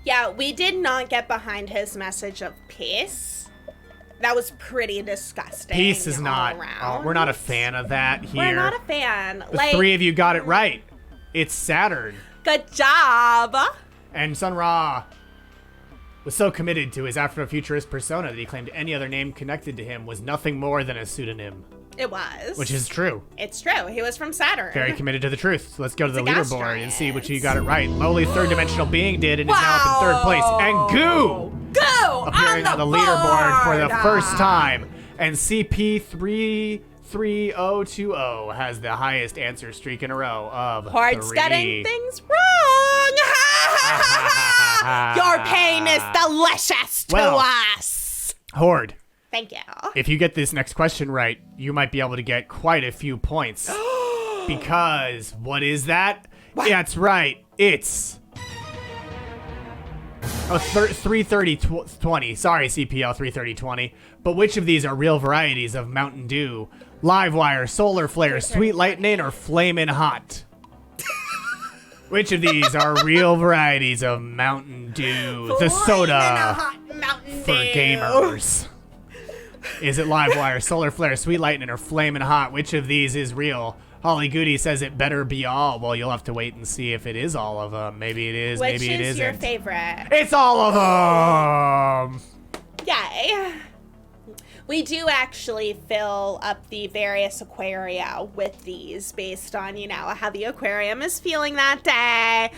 [SPEAKER 3] Yeah, we did not get behind his message of peace. That was pretty disgusting.
[SPEAKER 2] Peace is
[SPEAKER 3] all
[SPEAKER 2] not.
[SPEAKER 3] around.
[SPEAKER 2] We're not a fan of that here.
[SPEAKER 3] We're not a fan.
[SPEAKER 2] The three of you got it right. It's Saturn.
[SPEAKER 3] Good job.
[SPEAKER 2] And Sun Ra was so committed to his Afrofuturist persona that he claimed any other name connected to him was nothing more than a pseudonym.
[SPEAKER 3] It was.
[SPEAKER 2] Which is true.
[SPEAKER 3] It's true. He was from Saturn.
[SPEAKER 2] Very committed to the truth. So let's go to the
[SPEAKER 3] It's a gas
[SPEAKER 2] leaderboard and see
[SPEAKER 3] giant.
[SPEAKER 2] which of you got it right. Lowly third-dimensional being did and is now up in third place. And Goo! Appearing on the leaderboard for the first time. And CP33020 has the highest answer streak in a row of
[SPEAKER 3] Horde's
[SPEAKER 2] 3.
[SPEAKER 3] getting things wrong. Your pain is delicious to us.
[SPEAKER 2] Horde,
[SPEAKER 3] Thank you.
[SPEAKER 2] if you get this next question right, you might be able to get quite a few points. Because, what is that? That's right, it's... 330-20. Sorry, CPL 330-20. But which of these are real varieties of Mountain Dew? Livewire, Solar Flare, Sweet Lightning, or Flamin' Hot? Which of these are real varieties of Mountain Dew? The soda for gamers. Is it Livewire, Solar Flare, Sweet Lightning, or Flamin' Hot? Which of these is real? Holly Goody says it better be all. Well, you'll have to wait and see if it is all of them. Maybe it is,
[SPEAKER 3] Which
[SPEAKER 2] maybe it
[SPEAKER 3] is
[SPEAKER 2] isn't.
[SPEAKER 3] your favorite?
[SPEAKER 2] It's all of them!
[SPEAKER 3] Yay. We do actually fill up the various aquaria with these based on, how the aquarium is feeling that day.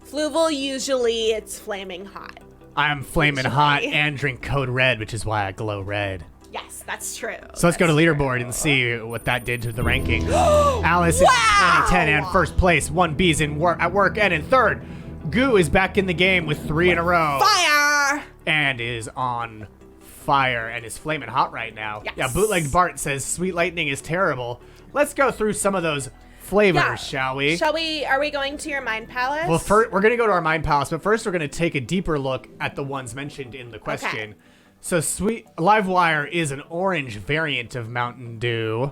[SPEAKER 3] Fluval, usually it's flaming hot.
[SPEAKER 2] I'm flaming hot and drink code red, which is why I glow red.
[SPEAKER 3] Yes, that's true.
[SPEAKER 2] So let's go to leaderboard and see what that did to the rankings. Alice is in 2010 and first place. 1B's at work and in third. Goo is back in the game with 3 in a row.
[SPEAKER 3] Fire!
[SPEAKER 2] And is on fire and is flaming hot right now.
[SPEAKER 3] Yes.
[SPEAKER 2] Yeah, Bootlegged Bart says Sweet Lightning is terrible. Let's go through some of those flavors, shall we?
[SPEAKER 3] Are we going to your Mind Palace?
[SPEAKER 2] Well, first, we're going to go to our Mind Palace, but first we're going to take a deeper look at the ones mentioned in the question.
[SPEAKER 3] Okay.
[SPEAKER 2] So Livewire is an orange variant of Mountain Dew.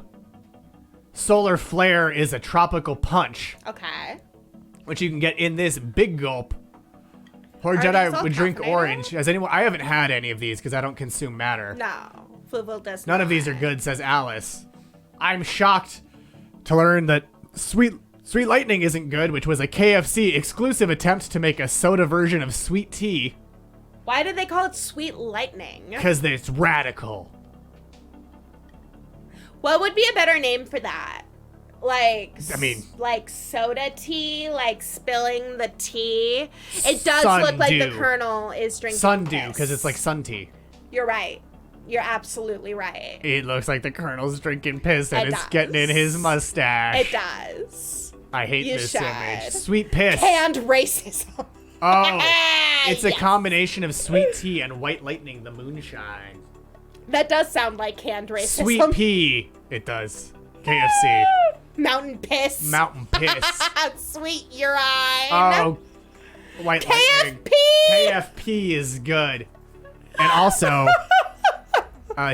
[SPEAKER 2] Solar Flare is a tropical punch,
[SPEAKER 3] Okay.
[SPEAKER 2] which you can get in this big gulp.
[SPEAKER 3] Are these
[SPEAKER 2] HordeJedi
[SPEAKER 3] all
[SPEAKER 2] would drink
[SPEAKER 3] caffeinated?
[SPEAKER 2] orange. Has anyone? I haven't had any of these because I don't consume matter.
[SPEAKER 3] No. Fluval does
[SPEAKER 2] None
[SPEAKER 3] not.
[SPEAKER 2] of these are good, says Alice. I'm shocked to learn that Sweet Lightning isn't good, which was a KFC exclusive attempt to make a soda version of sweet tea.
[SPEAKER 3] Why did they call it Sweet Lightning?
[SPEAKER 2] Because it's radical.
[SPEAKER 3] What would be a better name for that? Like soda tea, like spilling the tea. It does look like the
[SPEAKER 2] Sundew.
[SPEAKER 3] Colonel is drinking
[SPEAKER 2] Sundew,
[SPEAKER 3] piss.
[SPEAKER 2] because it's like sun tea.
[SPEAKER 3] You're right. You're absolutely right.
[SPEAKER 2] It looks like the Colonel's drinking piss and
[SPEAKER 3] It
[SPEAKER 2] it's getting in
[SPEAKER 3] does.
[SPEAKER 2] his mustache.
[SPEAKER 3] It does.
[SPEAKER 2] I hate
[SPEAKER 3] You
[SPEAKER 2] this
[SPEAKER 3] should.
[SPEAKER 2] image. Sweet piss.
[SPEAKER 3] Canned racism.
[SPEAKER 2] Oh, it's a
[SPEAKER 3] Yes.
[SPEAKER 2] combination of sweet tea and white lightning, the moonshine.
[SPEAKER 3] That does sound like canned racism.
[SPEAKER 2] Sweet pea. It does. KFC.
[SPEAKER 3] Mountain piss.
[SPEAKER 2] Mountain piss.
[SPEAKER 3] Sweet urine.
[SPEAKER 2] Oh, white lightning.
[SPEAKER 3] KFP.
[SPEAKER 2] KFP is good. And also,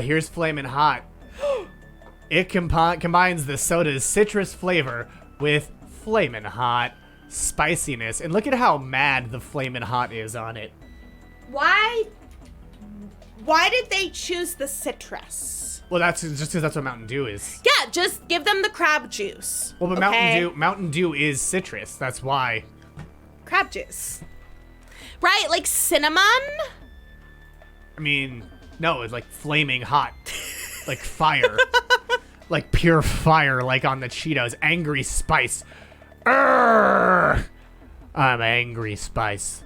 [SPEAKER 2] here's Flamin' Hot. It combines the soda's citrus flavor with Flamin' Hot spiciness. And look at how mad the Flamin' Hot is on it.
[SPEAKER 3] Why did they choose the citrus?
[SPEAKER 2] Well, that's just because that's what Mountain Dew is.
[SPEAKER 3] Yeah, just give them the crab juice.
[SPEAKER 2] Well, but
[SPEAKER 3] okay?
[SPEAKER 2] Mountain Dew is citrus. That's why.
[SPEAKER 3] Crab juice. Right, like cinnamon?
[SPEAKER 2] I mean, no, it's like flaming hot. Like fire. Like pure fire, like on the Cheetos. Angry spice. Urgh! I'm angry spice.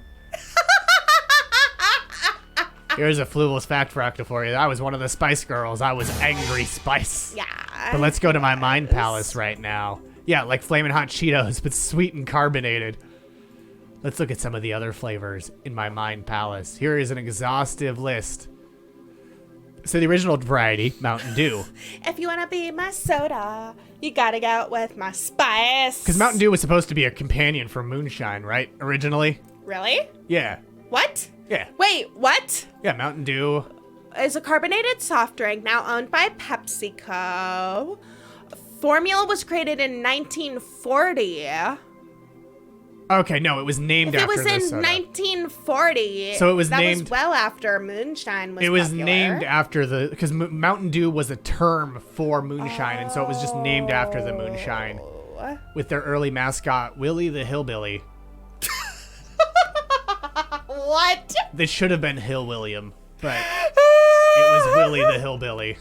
[SPEAKER 2] Here's a Fluval's fact fractal for you. I was one of the Spice Girls. I was angry spice.
[SPEAKER 3] Yeah.
[SPEAKER 2] But let's go to my Mind Palace right now. Yeah, like flaming hot Cheetos, but sweet and carbonated. Let's look at some of the other flavors in my Mind Palace. Here is an exhaustive list. So the original variety, Mountain Dew.
[SPEAKER 3] If you want to be my soda, you gotta go with my spice.
[SPEAKER 2] Because Mountain Dew was supposed to be a companion for Moonshine, right? Originally?
[SPEAKER 3] Really?
[SPEAKER 2] Yeah.
[SPEAKER 3] What?
[SPEAKER 2] Yeah.
[SPEAKER 3] Wait, what?
[SPEAKER 2] Yeah, Mountain Dew.
[SPEAKER 3] Is a carbonated soft drink now owned by PepsiCo. Formula was created in 1940.
[SPEAKER 2] Okay, no, it was named
[SPEAKER 3] If it
[SPEAKER 2] after
[SPEAKER 3] was
[SPEAKER 2] the
[SPEAKER 3] in
[SPEAKER 2] soda.
[SPEAKER 3] 1940,
[SPEAKER 2] So it was
[SPEAKER 3] that
[SPEAKER 2] named-
[SPEAKER 3] was well after moonshine was
[SPEAKER 2] It was
[SPEAKER 3] popular.
[SPEAKER 2] named after because Mountain Dew was a term for moonshine, and so it was just named after the moonshine. With their early mascot, Willie the Hillbilly.
[SPEAKER 3] What?
[SPEAKER 2] This should have been Hill William, but it was Willie the Hillbilly.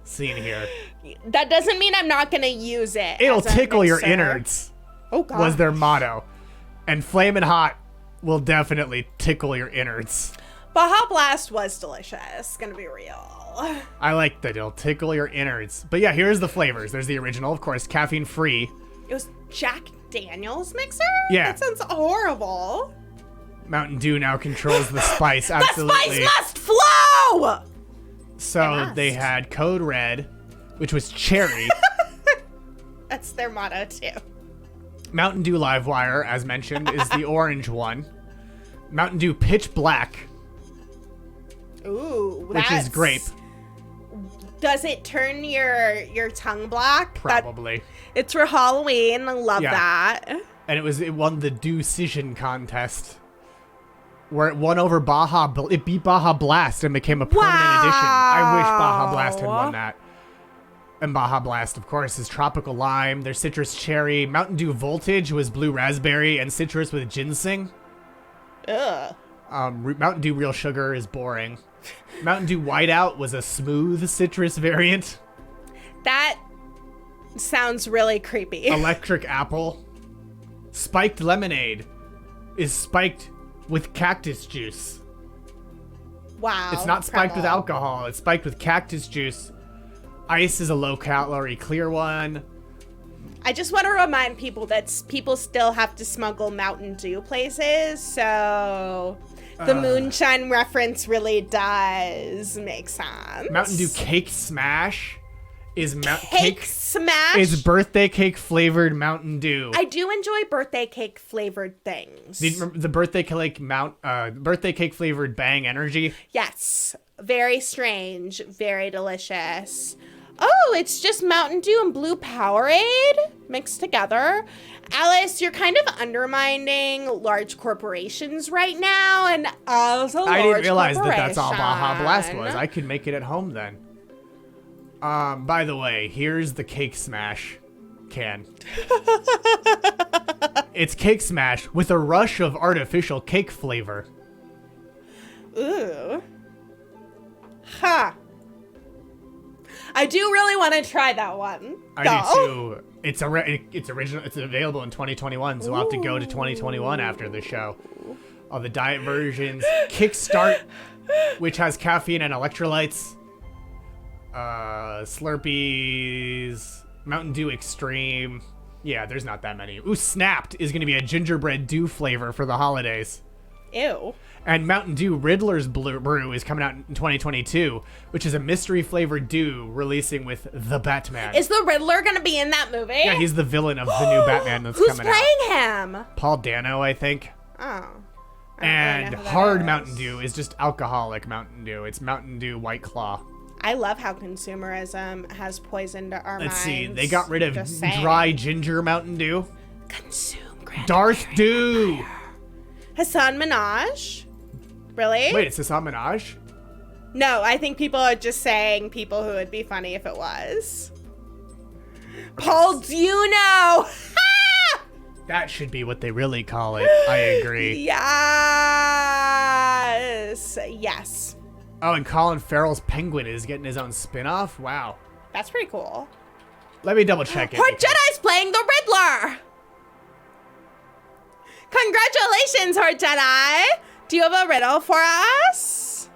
[SPEAKER 2] Seen here.
[SPEAKER 3] That doesn't mean I'm not gonna use it.
[SPEAKER 2] It'll
[SPEAKER 3] as a
[SPEAKER 2] tickle your
[SPEAKER 3] mixer.
[SPEAKER 2] innards,
[SPEAKER 3] Oh God.
[SPEAKER 2] was their motto. And Flamin' Hot will definitely tickle your innards.
[SPEAKER 3] Baja Blast was delicious. Gonna be real.
[SPEAKER 2] I like that it'll tickle your innards. But yeah, here's the flavors. There's the original, of course, caffeine free.
[SPEAKER 3] It was Jack Daniels mixer?
[SPEAKER 2] Yeah.
[SPEAKER 3] That sounds horrible.
[SPEAKER 2] Mountain Dew now controls the spice.
[SPEAKER 3] The
[SPEAKER 2] Absolutely.
[SPEAKER 3] spice must flow!
[SPEAKER 2] So
[SPEAKER 3] must.
[SPEAKER 2] they had Code Red, which was cherry.
[SPEAKER 3] That's their motto too.
[SPEAKER 2] Mountain Dew Livewire, as mentioned, is the orange one. Mountain Dew Pitch Black,
[SPEAKER 3] Ooh,
[SPEAKER 2] which is grape,
[SPEAKER 3] Does it turn your tongue black?
[SPEAKER 2] probably.
[SPEAKER 3] It's for Halloween. I love
[SPEAKER 2] Yeah.
[SPEAKER 3] that.
[SPEAKER 2] And it won the Decision contest, where it won over it beat Baja Blast and became a permanent edition. I wish Baja Blast had won that. And Baja Blast, of course, is tropical lime. There's citrus cherry. Mountain Dew Voltage was blue raspberry and citrus with ginseng.
[SPEAKER 3] Ugh.
[SPEAKER 2] Mountain Dew Real Sugar is boring. Mountain Dew Whiteout was a smooth citrus variant.
[SPEAKER 3] That sounds really creepy.
[SPEAKER 2] Electric Apple. Spiked Lemonade is spiked with cactus juice.
[SPEAKER 3] Wow.
[SPEAKER 2] It's not spiked with
[SPEAKER 3] Preble.
[SPEAKER 2] alcohol. It's spiked with cactus juice. Ice is a low-calorie clear one.
[SPEAKER 3] I just want to remind people that people still have to smuggle Mountain Dew places, so the moonshine reference really does make sense.
[SPEAKER 2] Mountain Dew Cake Smash is
[SPEAKER 3] Cake Smash?
[SPEAKER 2] is birthday cake flavored Mountain Dew.
[SPEAKER 3] I do enjoy birthday cake flavored things.
[SPEAKER 2] The birthday cake flavored Bang Energy.
[SPEAKER 3] Yes. Very strange. Very delicious. Oh, it's just Mountain Dew and Blue Powerade mixed together. Alice, you're kind of undermining large corporations right now, and as a large
[SPEAKER 2] I didn't realize that that's all Baja Blast was.
[SPEAKER 3] corporation-
[SPEAKER 2] I could make it at home then. By the way, here's the Cake Smash can. It's Cake Smash with a rush of artificial cake flavor.
[SPEAKER 3] Ooh. Huh. I do really want to try that one.
[SPEAKER 2] I
[SPEAKER 3] though.
[SPEAKER 2] do too. It's original. It's available in 2021, so we'll have to go to 2021 after the show. All the diet versions, Kickstart, which has caffeine and electrolytes, Slurpees, Mountain Dew Extreme. Yeah, there's not that many. Ooh, Snapped is going to be a gingerbread dew flavor for the holidays.
[SPEAKER 3] Ew.
[SPEAKER 2] And Mountain Dew Riddler's Brew is coming out in 2022, which is a mystery-flavored dew releasing with the Batman.
[SPEAKER 3] Is the Riddler going to be in that movie?
[SPEAKER 2] Yeah, he's the villain of the new Batman that's
[SPEAKER 3] Who's
[SPEAKER 2] coming out.
[SPEAKER 3] playing him?
[SPEAKER 2] Paul Dano, I think.
[SPEAKER 3] Oh. I don't
[SPEAKER 2] And
[SPEAKER 3] really know who that
[SPEAKER 2] Hard
[SPEAKER 3] is.
[SPEAKER 2] Mountain Dew is just alcoholic Mountain Dew. It's Mountain Dew White Claw.
[SPEAKER 3] I love how consumerism has poisoned our minds.
[SPEAKER 2] Let's see, they got rid of
[SPEAKER 3] Just saying.
[SPEAKER 2] dry ginger Mountain Dew.
[SPEAKER 3] Consume Grand
[SPEAKER 2] Darth
[SPEAKER 3] Aquarium
[SPEAKER 2] Dew.
[SPEAKER 3] Empire. Hassan Minaj? Really?
[SPEAKER 2] Wait, it's Hassan Minaj?
[SPEAKER 3] No, I think people are just saying people who would be funny if it was. Paul Dano!
[SPEAKER 2] That should be what they really call it. I agree.
[SPEAKER 3] Yes. Yes.
[SPEAKER 2] Oh, and Colin Farrell's Penguin is getting his own spin-off? Wow.
[SPEAKER 3] That's pretty cool.
[SPEAKER 2] Let me double check it.
[SPEAKER 3] HordeJedi's playing the Riddler! Congratulations, HordeJedi! Do you have a riddle for us?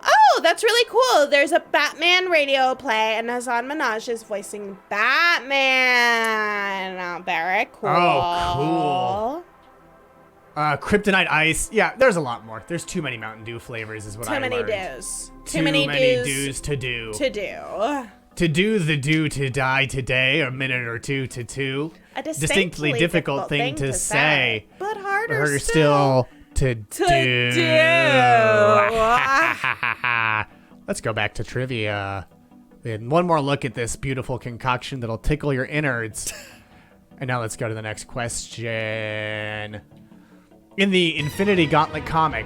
[SPEAKER 3] Oh, that's really cool. There's a Batman radio play, and Hassan Minaj is voicing Batman. Oh, very cool.
[SPEAKER 2] Oh, Kryptonite Ice. Yeah, there's a lot more. There's too many Mountain Dew flavors is what I
[SPEAKER 3] Too many
[SPEAKER 2] learned.
[SPEAKER 3] do's.
[SPEAKER 2] Too many do's to do.
[SPEAKER 3] To do.
[SPEAKER 2] To do the do to die today, a minute or two to two.
[SPEAKER 3] A
[SPEAKER 2] distinctly difficult thing to say.
[SPEAKER 3] But harder,
[SPEAKER 2] Harder still to do. Let's go back to trivia. And one more look at this beautiful concoction that'll tickle your innards. And now let's go to the next question. In the Infinity Gauntlet comic,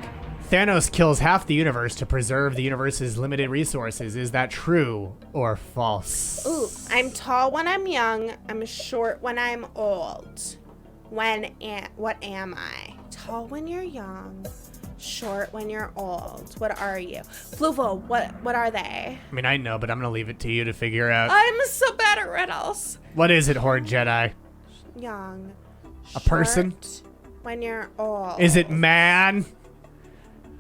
[SPEAKER 2] Thanos kills half the universe to preserve the universe's limited resources. Is that true or false?
[SPEAKER 3] Ooh, I'm tall when I'm young. I'm short when I'm old. What am I? Tall when you're young. Short when you're old. What are you? Fluval, what are they?
[SPEAKER 2] I mean, I know, but I'm going to leave it to you to figure out.
[SPEAKER 3] I'm so bad at riddles.
[SPEAKER 2] What is it, HordeJedi?
[SPEAKER 3] Young.
[SPEAKER 2] A person?
[SPEAKER 3] Short when you're old.
[SPEAKER 2] Is it man?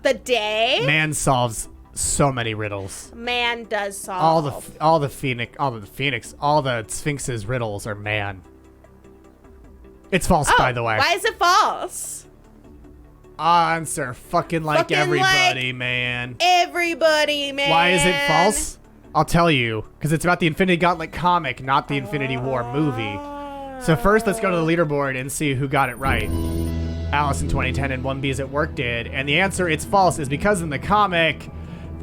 [SPEAKER 3] The day?
[SPEAKER 2] Man solves so many riddles.
[SPEAKER 3] Man does solve.
[SPEAKER 2] All the Sphinx's riddles are man. It's false, by the way.
[SPEAKER 3] Why is it false?
[SPEAKER 2] Answer fucking like everybody,
[SPEAKER 3] like
[SPEAKER 2] man.
[SPEAKER 3] Everybody, man.
[SPEAKER 2] Why is it false? I'll tell you. Because it's about the Infinity Gauntlet comic, not the Infinity War movie. So first, let's go to the leaderboard and see who got it right. Alice in 2010 and 1B's at Work did. And the answer, it's false, is because in the comic,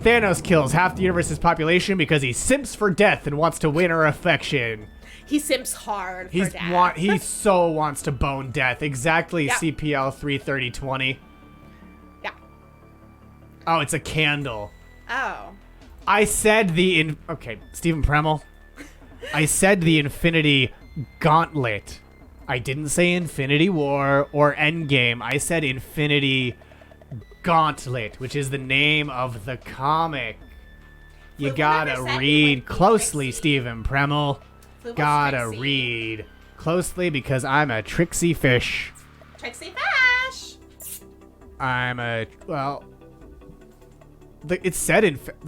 [SPEAKER 2] Thanos kills half the universe's population because he simps for death and wants to win her affection.
[SPEAKER 3] He simps hard for death.
[SPEAKER 2] He so wants to bone death. Exactly,
[SPEAKER 3] yeah.
[SPEAKER 2] CPL 33020.
[SPEAKER 3] Yeah.
[SPEAKER 2] Oh, it's a candle.
[SPEAKER 3] Oh.
[SPEAKER 2] I said okay, Stephen Premmel. I said the Infinity Gauntlet. I didn't say Infinity War or Endgame. I said Infinity Gauntlet, which is the name of the comic. You gotta read closely, Stephen Premmel. Gotta read closely because I'm a tricksy fish.
[SPEAKER 3] Tricksy fish.
[SPEAKER 2] The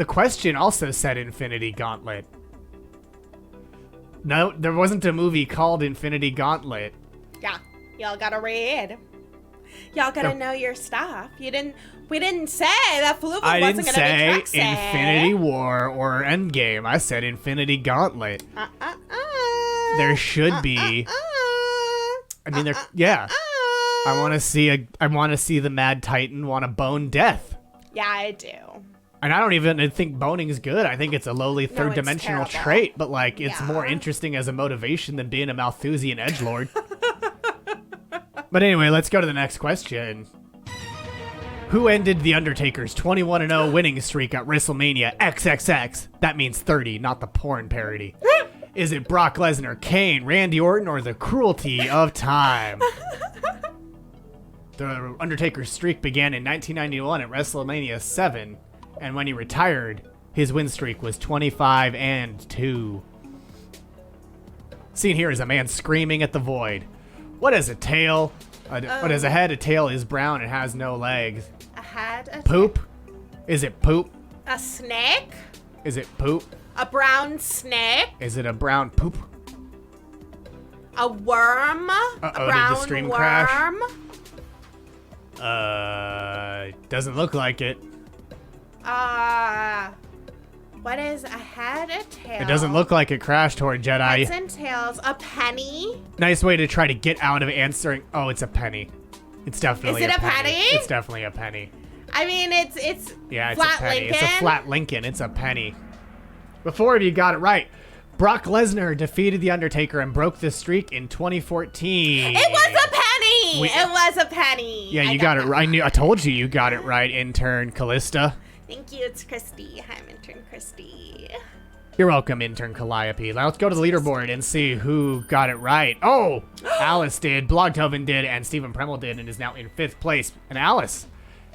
[SPEAKER 2] question also said Infinity Gauntlet. No, there wasn't a movie called Infinity Gauntlet.
[SPEAKER 3] Yeah, y'all gotta read. Y'all gotta know your stuff. We didn't say that Fluval wasn't gonna be Trixie.
[SPEAKER 2] Infinity War or Endgame. I said Infinity Gauntlet. There should be. I mean, yeah. I want to see the Mad Titan want to bone death.
[SPEAKER 3] Yeah, I do.
[SPEAKER 2] And I don't even think boning's good. I think it's a lowly third-dimensional trait, but like it's more interesting as a motivation than being a Malthusian edgelord. But anyway, let's go to the next question. Who ended The Undertaker's 21-0 winning streak at WrestleMania XXX? That means 30, not the porn parody. Is it Brock Lesnar, Kane, Randy Orton, or the cruelty of time? The Undertaker's streak began in 1991 at WrestleMania 7, and when he retired, his win streak was 25-2. Seen here is a man screaming at the void. What is a tail? What is a head? A tail is brown and has no legs.
[SPEAKER 3] A head?
[SPEAKER 2] Poop? Is it poop?
[SPEAKER 3] A snake?
[SPEAKER 2] Is it poop?
[SPEAKER 3] A brown snake?
[SPEAKER 2] Is it a brown poop?
[SPEAKER 3] A worm? A brown
[SPEAKER 2] did the stream
[SPEAKER 3] worm?
[SPEAKER 2] crash? Doesn't look like it.
[SPEAKER 3] What is a head, a tail?
[SPEAKER 2] It doesn't look like it crashed, HordeJedi.
[SPEAKER 3] Heads and tails. A penny?
[SPEAKER 2] Nice way to try to get out of answering. Oh, it's a penny. It's definitely
[SPEAKER 3] a penny.
[SPEAKER 2] It's definitely a penny.
[SPEAKER 3] I mean, it's
[SPEAKER 2] yeah, it's
[SPEAKER 3] flat
[SPEAKER 2] a penny.
[SPEAKER 3] Lincoln.
[SPEAKER 2] It's a flat Lincoln. It's a penny. But 4 of you got it right. Brock Lesnar defeated The Undertaker and broke the streak in 2014.
[SPEAKER 3] It was a penny! It was a penny!
[SPEAKER 2] Yeah, you got it right. I told you got it right, intern Callista.
[SPEAKER 3] Thank you, it's Kristie. I'm intern Kristie.
[SPEAKER 2] You're welcome, intern Calliope. Now let's go to the leaderboard and see who got it right. Oh! Alice did, Blogtoven did, and Stephen Premmel did, and is now in 5th place. And Alice,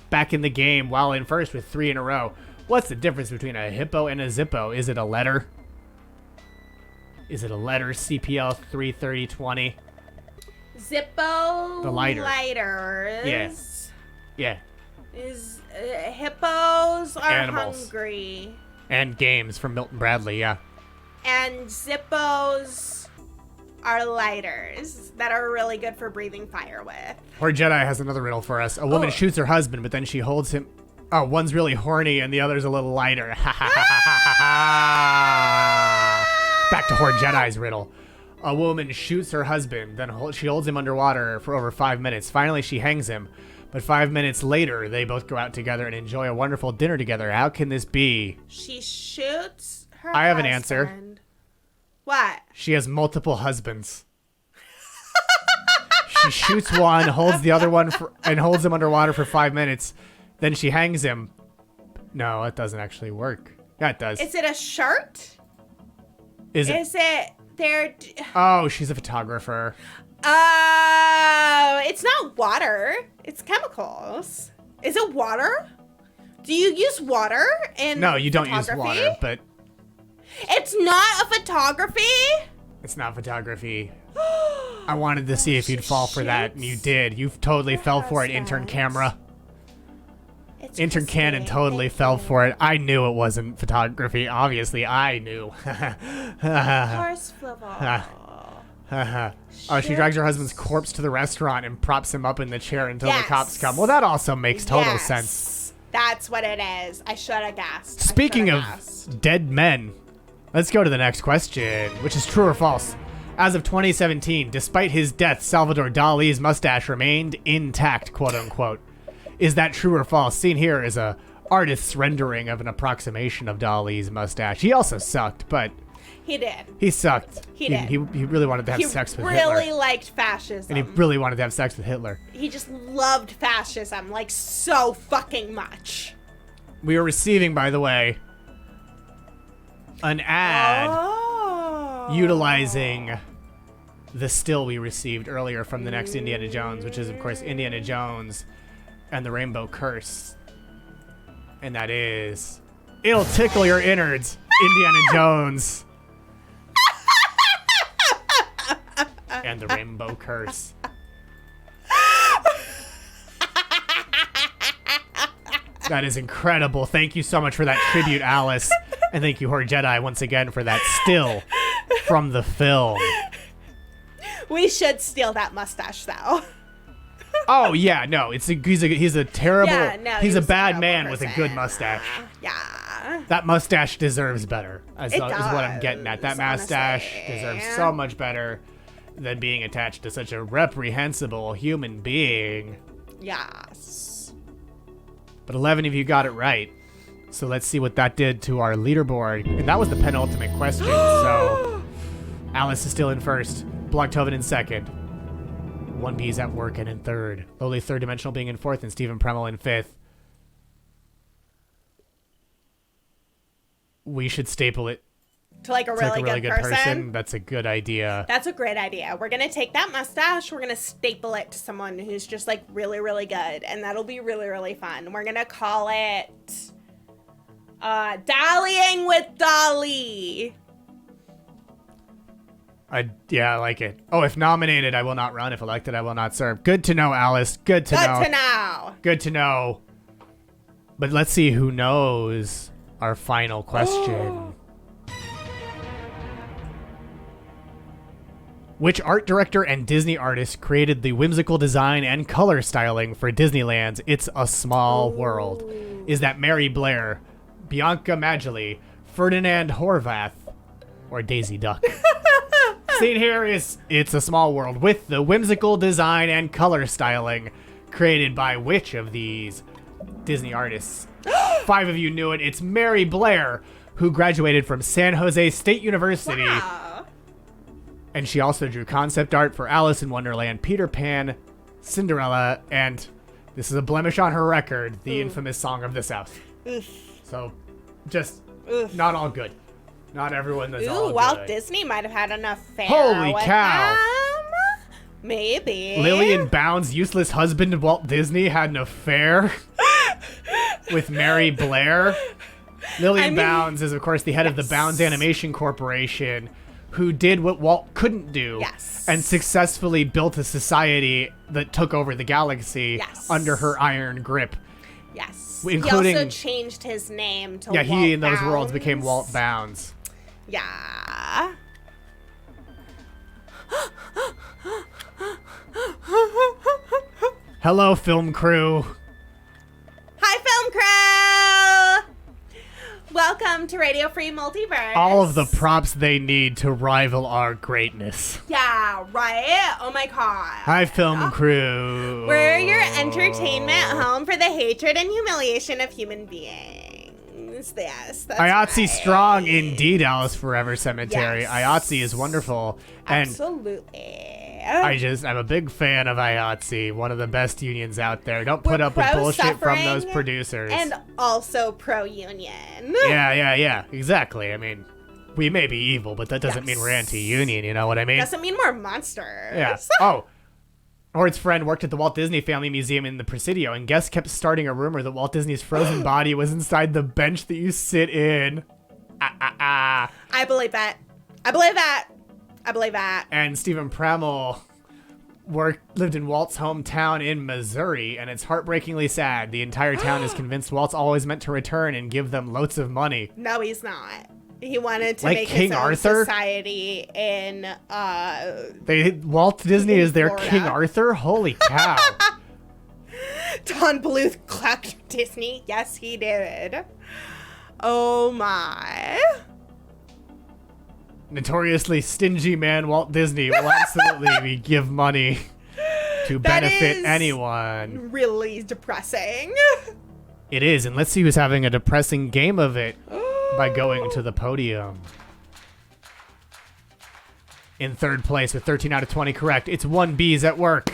[SPEAKER 2] back in the game while in first with 3 in a row. What's the difference between a hippo and a zippo? Is it a letter? Is it a letter? CPL 33020.
[SPEAKER 3] Zippo
[SPEAKER 2] the lighter.
[SPEAKER 3] lighters.
[SPEAKER 2] Yeah.
[SPEAKER 3] Is hippos are
[SPEAKER 2] Animals.
[SPEAKER 3] hungry.
[SPEAKER 2] And games from Milton Bradley, yeah.
[SPEAKER 3] And zippos are lighters that are really good for breathing fire with.
[SPEAKER 2] HordeJedi has another riddle for us. A woman shoots her husband, but then she holds him. Oh, one's really horny and the other's a little lighter. Ha ha ha ha ha. Back to HordeJedi's riddle. A woman shoots her husband, then she holds him underwater for over 5 minutes. Finally, she hangs him. But 5 minutes later, they both go out together and enjoy a wonderful dinner together. How can this be?
[SPEAKER 3] She shoots her
[SPEAKER 2] I have an
[SPEAKER 3] husband.
[SPEAKER 2] answer.
[SPEAKER 3] What?
[SPEAKER 2] She has multiple husbands. She shoots one, holds the other one, and holds him underwater for 5 minutes. Then she hangs him. No, it doesn't actually work. Yeah, it does.
[SPEAKER 3] Is it a shirt?
[SPEAKER 2] Is
[SPEAKER 3] it there?
[SPEAKER 2] Oh, she's a photographer.
[SPEAKER 3] Oh, it's not water. It's chemicals. Is it water? Do you use water in
[SPEAKER 2] No, you don't use
[SPEAKER 3] photography?
[SPEAKER 2] water, but
[SPEAKER 3] It's not a photography?
[SPEAKER 2] it's not photography. I wanted to see if you'd fall for that, and you did. You totally fell for it, intern camera.
[SPEAKER 3] It's
[SPEAKER 2] Intern
[SPEAKER 3] Kristie.
[SPEAKER 2] Cannon totally fell for it. I knew it wasn't photography. Obviously, I knew.
[SPEAKER 3] Horse Fluval.
[SPEAKER 2] Oh, she drags her husband's corpse to the restaurant and props him up in the chair until
[SPEAKER 3] Yes.
[SPEAKER 2] the cops come. Well, that also makes total
[SPEAKER 3] Yes.
[SPEAKER 2] sense.
[SPEAKER 3] That's what it is. I should have guessed.
[SPEAKER 2] Speaking of dead men, let's go to the next question, which is true or false. As of 2017, despite his death, Salvador Dali's mustache remained intact, quote unquote. Is that true or false? Seen here is a artist's rendering of an approximation of Dali's mustache. He also sucked, but
[SPEAKER 3] He did.
[SPEAKER 2] he sucked.
[SPEAKER 3] He did.
[SPEAKER 2] He really wanted to have
[SPEAKER 3] He
[SPEAKER 2] sex with
[SPEAKER 3] really
[SPEAKER 2] Hitler.
[SPEAKER 3] liked fascism.
[SPEAKER 2] And he really wanted to have sex with Hitler.
[SPEAKER 3] He just loved fascism, like, so fucking much.
[SPEAKER 2] We are receiving, by the way, an ad
[SPEAKER 3] Oh.
[SPEAKER 2] utilizing the still we received earlier from the next Indiana Jones, which is, of course, Indiana Jones and the Rainbow Curse. And that is, it'll tickle your innards, Indiana Jones and the Rainbow Curse. That is incredible. Thank you so much for that tribute, Alice. And thank you, HordeJedi, once again for that still from the film.
[SPEAKER 3] We should steal that mustache, though.
[SPEAKER 2] Oh yeah, no, he's a terrible,
[SPEAKER 3] Yeah, no,
[SPEAKER 2] he's a
[SPEAKER 3] he's a
[SPEAKER 2] bad
[SPEAKER 3] terrible
[SPEAKER 2] man with a good
[SPEAKER 3] person.
[SPEAKER 2] mustache.
[SPEAKER 3] Yeah.
[SPEAKER 2] That mustache deserves better. Is what I'm getting at. That
[SPEAKER 3] does,
[SPEAKER 2] mustache
[SPEAKER 3] honestly.
[SPEAKER 2] deserves so much better than being attached to such a reprehensible human being.
[SPEAKER 3] Yes.
[SPEAKER 2] But 11 of you got it right. So let's see what that did to our leaderboard. And that was the penultimate question. So Alice is still in first, Blocktoven in second, 1B's at work and in third, lowly third dimensional being in fourth, and Stephen Premel in fifth. We should staple it
[SPEAKER 3] To like a
[SPEAKER 2] to
[SPEAKER 3] really,
[SPEAKER 2] like a really
[SPEAKER 3] good person.
[SPEAKER 2] That's a good idea.
[SPEAKER 3] That's a great idea. We're going to take that mustache. We're going to staple it to someone who's just like really, really good. And that'll be really, really fun. We're going to call it Dallying with Dolly.
[SPEAKER 2] Yeah, I like it. Oh, if nominated, I will not run. If elected, I will not serve. Good to know, Alice. Good to know.
[SPEAKER 3] Good to know.
[SPEAKER 2] Good to know. But let's see who knows our final question. Which art director and Disney artist created the whimsical design and color styling for Disneyland's It's a Small World? Is that Mary Blair, Bianca Maggioli, Ferdinand Horvath, or Daisy Duck? Seen here is It's a Small World with the whimsical design and color styling created by which of these Disney artists? 5 of you knew it. It's Mary Blair, who graduated from San Jose State University.
[SPEAKER 3] Wow.
[SPEAKER 2] And she also drew concept art for Alice in Wonderland, Peter Pan, Cinderella, and this is a blemish on her record, the infamous Song of the South. So, just not all good. Not everyone that's all
[SPEAKER 3] Ooh, Walt
[SPEAKER 2] good.
[SPEAKER 3] Disney might have had enough fare
[SPEAKER 2] Holy
[SPEAKER 3] with
[SPEAKER 2] cow.
[SPEAKER 3] them. Maybe.
[SPEAKER 2] Lillian Bounds' useless husband, Walt Disney, had an affair with Mary Blair. Lillian Bounds is, of course, the head of the Bounds Animation Corporation, who did what Walt couldn't do.
[SPEAKER 3] Yes.
[SPEAKER 2] And successfully built a society that took over the galaxy under her iron grip.
[SPEAKER 3] Yes.
[SPEAKER 2] Including-
[SPEAKER 3] he also changed his name to
[SPEAKER 2] Yeah,
[SPEAKER 3] Walt
[SPEAKER 2] he in those
[SPEAKER 3] Bounds.
[SPEAKER 2] worlds became Walt Bounds.
[SPEAKER 3] Yeah.
[SPEAKER 2] Hello, film crew.
[SPEAKER 3] Hi, film crew! Welcome to Radio Free Multiverse.
[SPEAKER 2] All of the props they need to rival our greatness.
[SPEAKER 3] Yeah, right? Oh my god.
[SPEAKER 2] Hi, film crew.
[SPEAKER 3] We're your entertainment home for the hatred and humiliation of human beings. Yes, that's
[SPEAKER 2] IATSE
[SPEAKER 3] right.
[SPEAKER 2] strong indeed, Alice Forever Cemetery.
[SPEAKER 3] Yes.
[SPEAKER 2] IATSE is wonderful. And
[SPEAKER 3] Absolutely.
[SPEAKER 2] I'm a big fan of IATSE, one of the best unions out there. Don't put up with bullshit from those producers.
[SPEAKER 3] And also pro-union.
[SPEAKER 2] Yeah, exactly. I mean, we may be evil, but that doesn't mean we're anti-union, you know what I mean?
[SPEAKER 3] Doesn't mean we're monsters.
[SPEAKER 2] Yeah. Oh. Hord's friend worked at the Walt Disney Family Museum in the Presidio, and guests kept starting a rumor that Walt Disney's frozen body was inside the bench that you sit in.
[SPEAKER 3] I believe that.
[SPEAKER 2] And Stephen Premmel lived in Walt's hometown in Missouri, and it's heartbreakingly sad. The entire town is convinced Walt's always meant to return and give them loads of money.
[SPEAKER 3] No, he's not. He wanted to
[SPEAKER 2] like
[SPEAKER 3] make
[SPEAKER 2] King
[SPEAKER 3] his own
[SPEAKER 2] Arthur?
[SPEAKER 3] Society in
[SPEAKER 2] Walt Disney is their
[SPEAKER 3] Florida.
[SPEAKER 2] King Arthur? Holy cow.
[SPEAKER 3] Don Bluth clapped Disney. Yes, he did. Oh my.
[SPEAKER 2] Notoriously stingy man Walt Disney will absolutely give money to benefit anyone.
[SPEAKER 3] Really depressing.
[SPEAKER 2] It is, and let's see who's having a depressing game of it by going to the podium. In third place with 13 out of 20 correct, it's 1B's at work.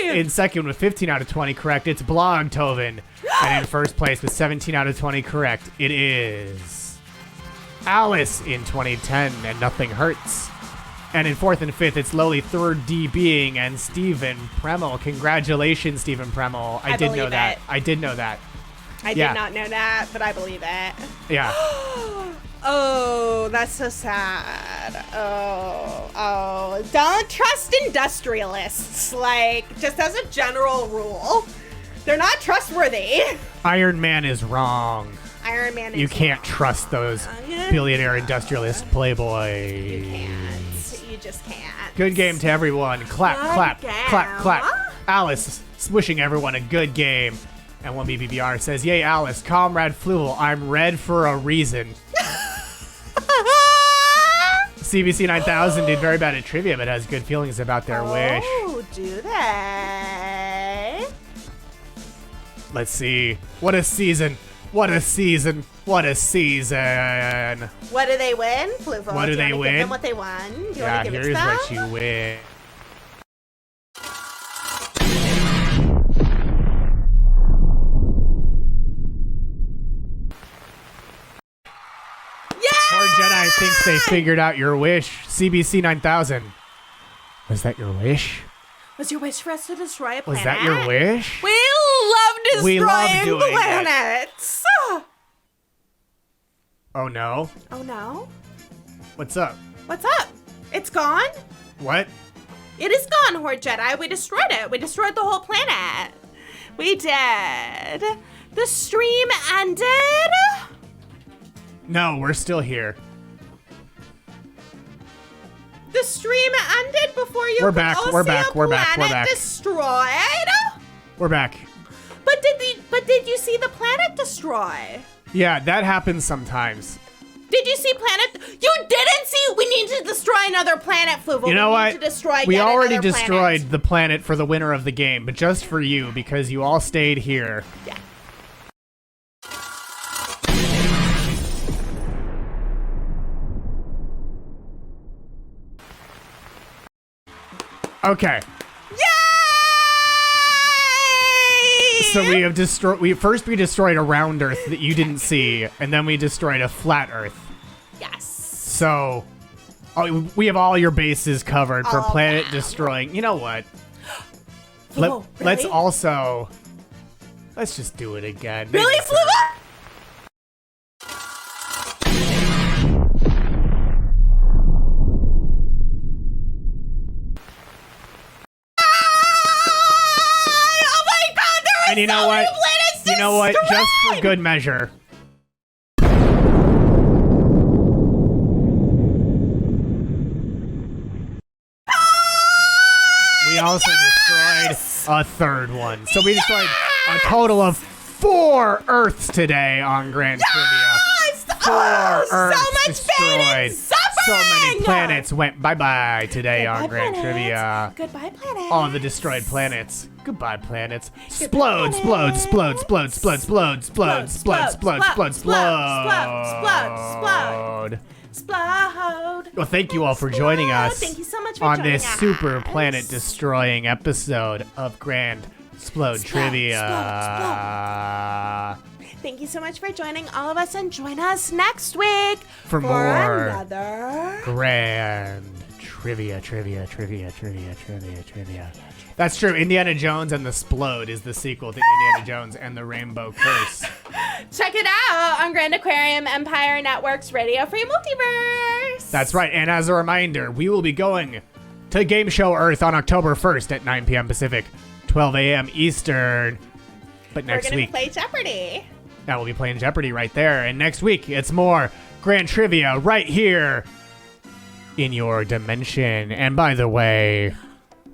[SPEAKER 3] Yay!
[SPEAKER 2] In second with 15 out of 20 correct, it's Blogtoven. And in first place with 17 out of 20 correct, it is Alice in 2010 and Nothing Hurts. And in fourth and fifth, it's lowly third D being and Stephen Premmel. Congratulations, Stephen Premmel. I did know that. I did know that.
[SPEAKER 3] I did not know that, but I believe it.
[SPEAKER 2] Yeah.
[SPEAKER 3] Oh, that's so sad. Oh. Don't trust industrialists. Like, just as a general rule, they're not trustworthy.
[SPEAKER 2] Iron Man is wrong.
[SPEAKER 3] Iron Man is
[SPEAKER 2] You can't
[SPEAKER 3] wrong.
[SPEAKER 2] trust those billionaire industrialist playboy.
[SPEAKER 3] You can't. You just can't.
[SPEAKER 2] Good game to everyone. Clap,
[SPEAKER 3] Good
[SPEAKER 2] clap,
[SPEAKER 3] game.
[SPEAKER 2] clap, clap. Alice wishing everyone a good game. And one BBBR says, "Yay, Alice, Comrade Fluval, I'm red for a reason." CBC 9000 did very bad at trivia, but has good feelings about their wish.
[SPEAKER 3] Oh, do they?
[SPEAKER 2] Let's see. What a season. What a season. What a season.
[SPEAKER 3] What do they win, Fluval?
[SPEAKER 2] What do they
[SPEAKER 3] you wanna
[SPEAKER 2] win?
[SPEAKER 3] Give them what they won? Do you
[SPEAKER 2] Yeah,
[SPEAKER 3] want to give
[SPEAKER 2] here's
[SPEAKER 3] it to them?
[SPEAKER 2] what you win. HordeJedi thinks they figured out your wish. CBC 9000. Was that your wish?
[SPEAKER 3] Was your wish for us to destroy a planet?
[SPEAKER 2] Was that your wish?
[SPEAKER 3] We love destroying
[SPEAKER 2] We love doing it.
[SPEAKER 3] planets.
[SPEAKER 2] Oh no.
[SPEAKER 3] Oh no.
[SPEAKER 2] What's up?
[SPEAKER 3] What's up? It's gone?
[SPEAKER 2] What?
[SPEAKER 3] It is gone, HordeJedi. We destroyed it. We destroyed the whole planet. We did. The stream ended.
[SPEAKER 2] No, we're still here.
[SPEAKER 3] The stream ended before you
[SPEAKER 2] We're
[SPEAKER 3] could
[SPEAKER 2] back,
[SPEAKER 3] all
[SPEAKER 2] we're
[SPEAKER 3] see
[SPEAKER 2] back,
[SPEAKER 3] a
[SPEAKER 2] we're back, we're
[SPEAKER 3] planet
[SPEAKER 2] back.
[SPEAKER 3] destroyed.
[SPEAKER 2] We're back.
[SPEAKER 3] But did you see the planet destroy?
[SPEAKER 2] Yeah, that happens sometimes.
[SPEAKER 3] Did you see planet? You didn't see. We need to destroy another planet, Fluval.
[SPEAKER 2] You know
[SPEAKER 3] we
[SPEAKER 2] what?
[SPEAKER 3] Need to destroy
[SPEAKER 2] We
[SPEAKER 3] yet
[SPEAKER 2] already
[SPEAKER 3] another
[SPEAKER 2] destroyed
[SPEAKER 3] planet.
[SPEAKER 2] the planet for the winner of the game, but just for you because you all stayed here.
[SPEAKER 3] Yeah.
[SPEAKER 2] Okay.
[SPEAKER 3] Yay!
[SPEAKER 2] So we have destroyed. We destroyed a round Earth that you didn't see, and then we destroyed a flat Earth.
[SPEAKER 3] Yes.
[SPEAKER 2] So we have all your bases covered for
[SPEAKER 3] All
[SPEAKER 2] planet
[SPEAKER 3] that.
[SPEAKER 2] destroying. You know what?
[SPEAKER 3] Fluval,
[SPEAKER 2] Let's
[SPEAKER 3] really?
[SPEAKER 2] let's just do it again.
[SPEAKER 3] Really,
[SPEAKER 2] Maybe some-
[SPEAKER 3] Fluval? Oh my God! There were
[SPEAKER 2] And you know
[SPEAKER 3] so many
[SPEAKER 2] what?
[SPEAKER 3] planets
[SPEAKER 2] You know what? Just for
[SPEAKER 3] destroyed!
[SPEAKER 2] good measure. We also destroyed a third one. So we destroyed a total of 4 Earths today on Grand Trivia.
[SPEAKER 3] Yes!
[SPEAKER 2] 4
[SPEAKER 3] Oh,
[SPEAKER 2] Earths
[SPEAKER 3] so much
[SPEAKER 2] destroyed.
[SPEAKER 3] pain and
[SPEAKER 2] So
[SPEAKER 3] suffering!
[SPEAKER 2] many planets went bye-bye today on
[SPEAKER 3] Goodbye,
[SPEAKER 2] Grand
[SPEAKER 3] planets.
[SPEAKER 2] Trivia.
[SPEAKER 3] Goodbye, planets.
[SPEAKER 2] All the destroyed planets. Goodbye, planets.
[SPEAKER 3] Goodbye,
[SPEAKER 2] Splode,
[SPEAKER 3] planets.
[SPEAKER 2] splode, splode, splode, splode, splode, splode, splode, splode, splode,
[SPEAKER 3] splode, splode, splode,
[SPEAKER 2] splode.
[SPEAKER 3] Explode.
[SPEAKER 2] Well, thank you all for joining us
[SPEAKER 3] Thank you so much for
[SPEAKER 2] on
[SPEAKER 3] joining
[SPEAKER 2] this
[SPEAKER 3] us.
[SPEAKER 2] super planet destroying episode of Grand Explode Trivia.
[SPEAKER 3] Thank you so much for joining all of us, and join us next week
[SPEAKER 2] For more
[SPEAKER 3] another
[SPEAKER 2] Grand Trivia. That's true. Indiana Jones and the Splode is the sequel to Indiana Jones and the Rainbow Curse.
[SPEAKER 3] Check it out on Grand Aquarium Empire Network's Radio Free Multiverse.
[SPEAKER 2] That's right. And as a reminder, we will be going to Game Show Earth on October 1st at 9 p.m. Pacific, 12 a.m. Eastern. But next
[SPEAKER 3] We're gonna
[SPEAKER 2] week,
[SPEAKER 3] play Jeopardy.
[SPEAKER 2] now we'll be playing Jeopardy right there. And next week, it's more Grand Trivia right here in your dimension. And by the way,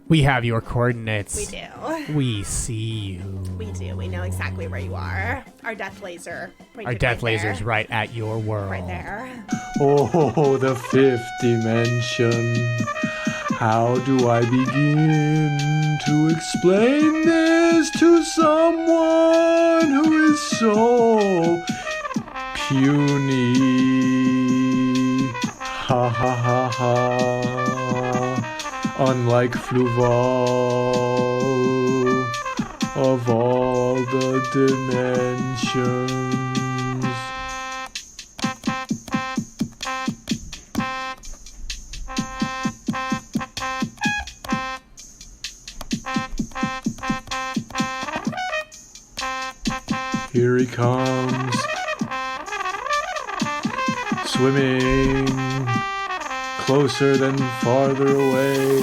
[SPEAKER 2] we have your coordinates.
[SPEAKER 3] We do.
[SPEAKER 2] We see you.
[SPEAKER 3] We do. We know exactly where you are. Our death laser.
[SPEAKER 2] Our
[SPEAKER 3] pointed
[SPEAKER 2] death
[SPEAKER 3] right
[SPEAKER 2] laser's
[SPEAKER 3] there.
[SPEAKER 2] right at your world.
[SPEAKER 3] Right there.
[SPEAKER 5] Oh, the fifth dimension. How do I begin to explain this to someone who is so puny? Ha ha ha ha. Unlike Fluval, of all the dimensions. Here he comes, swimming closer than farther away.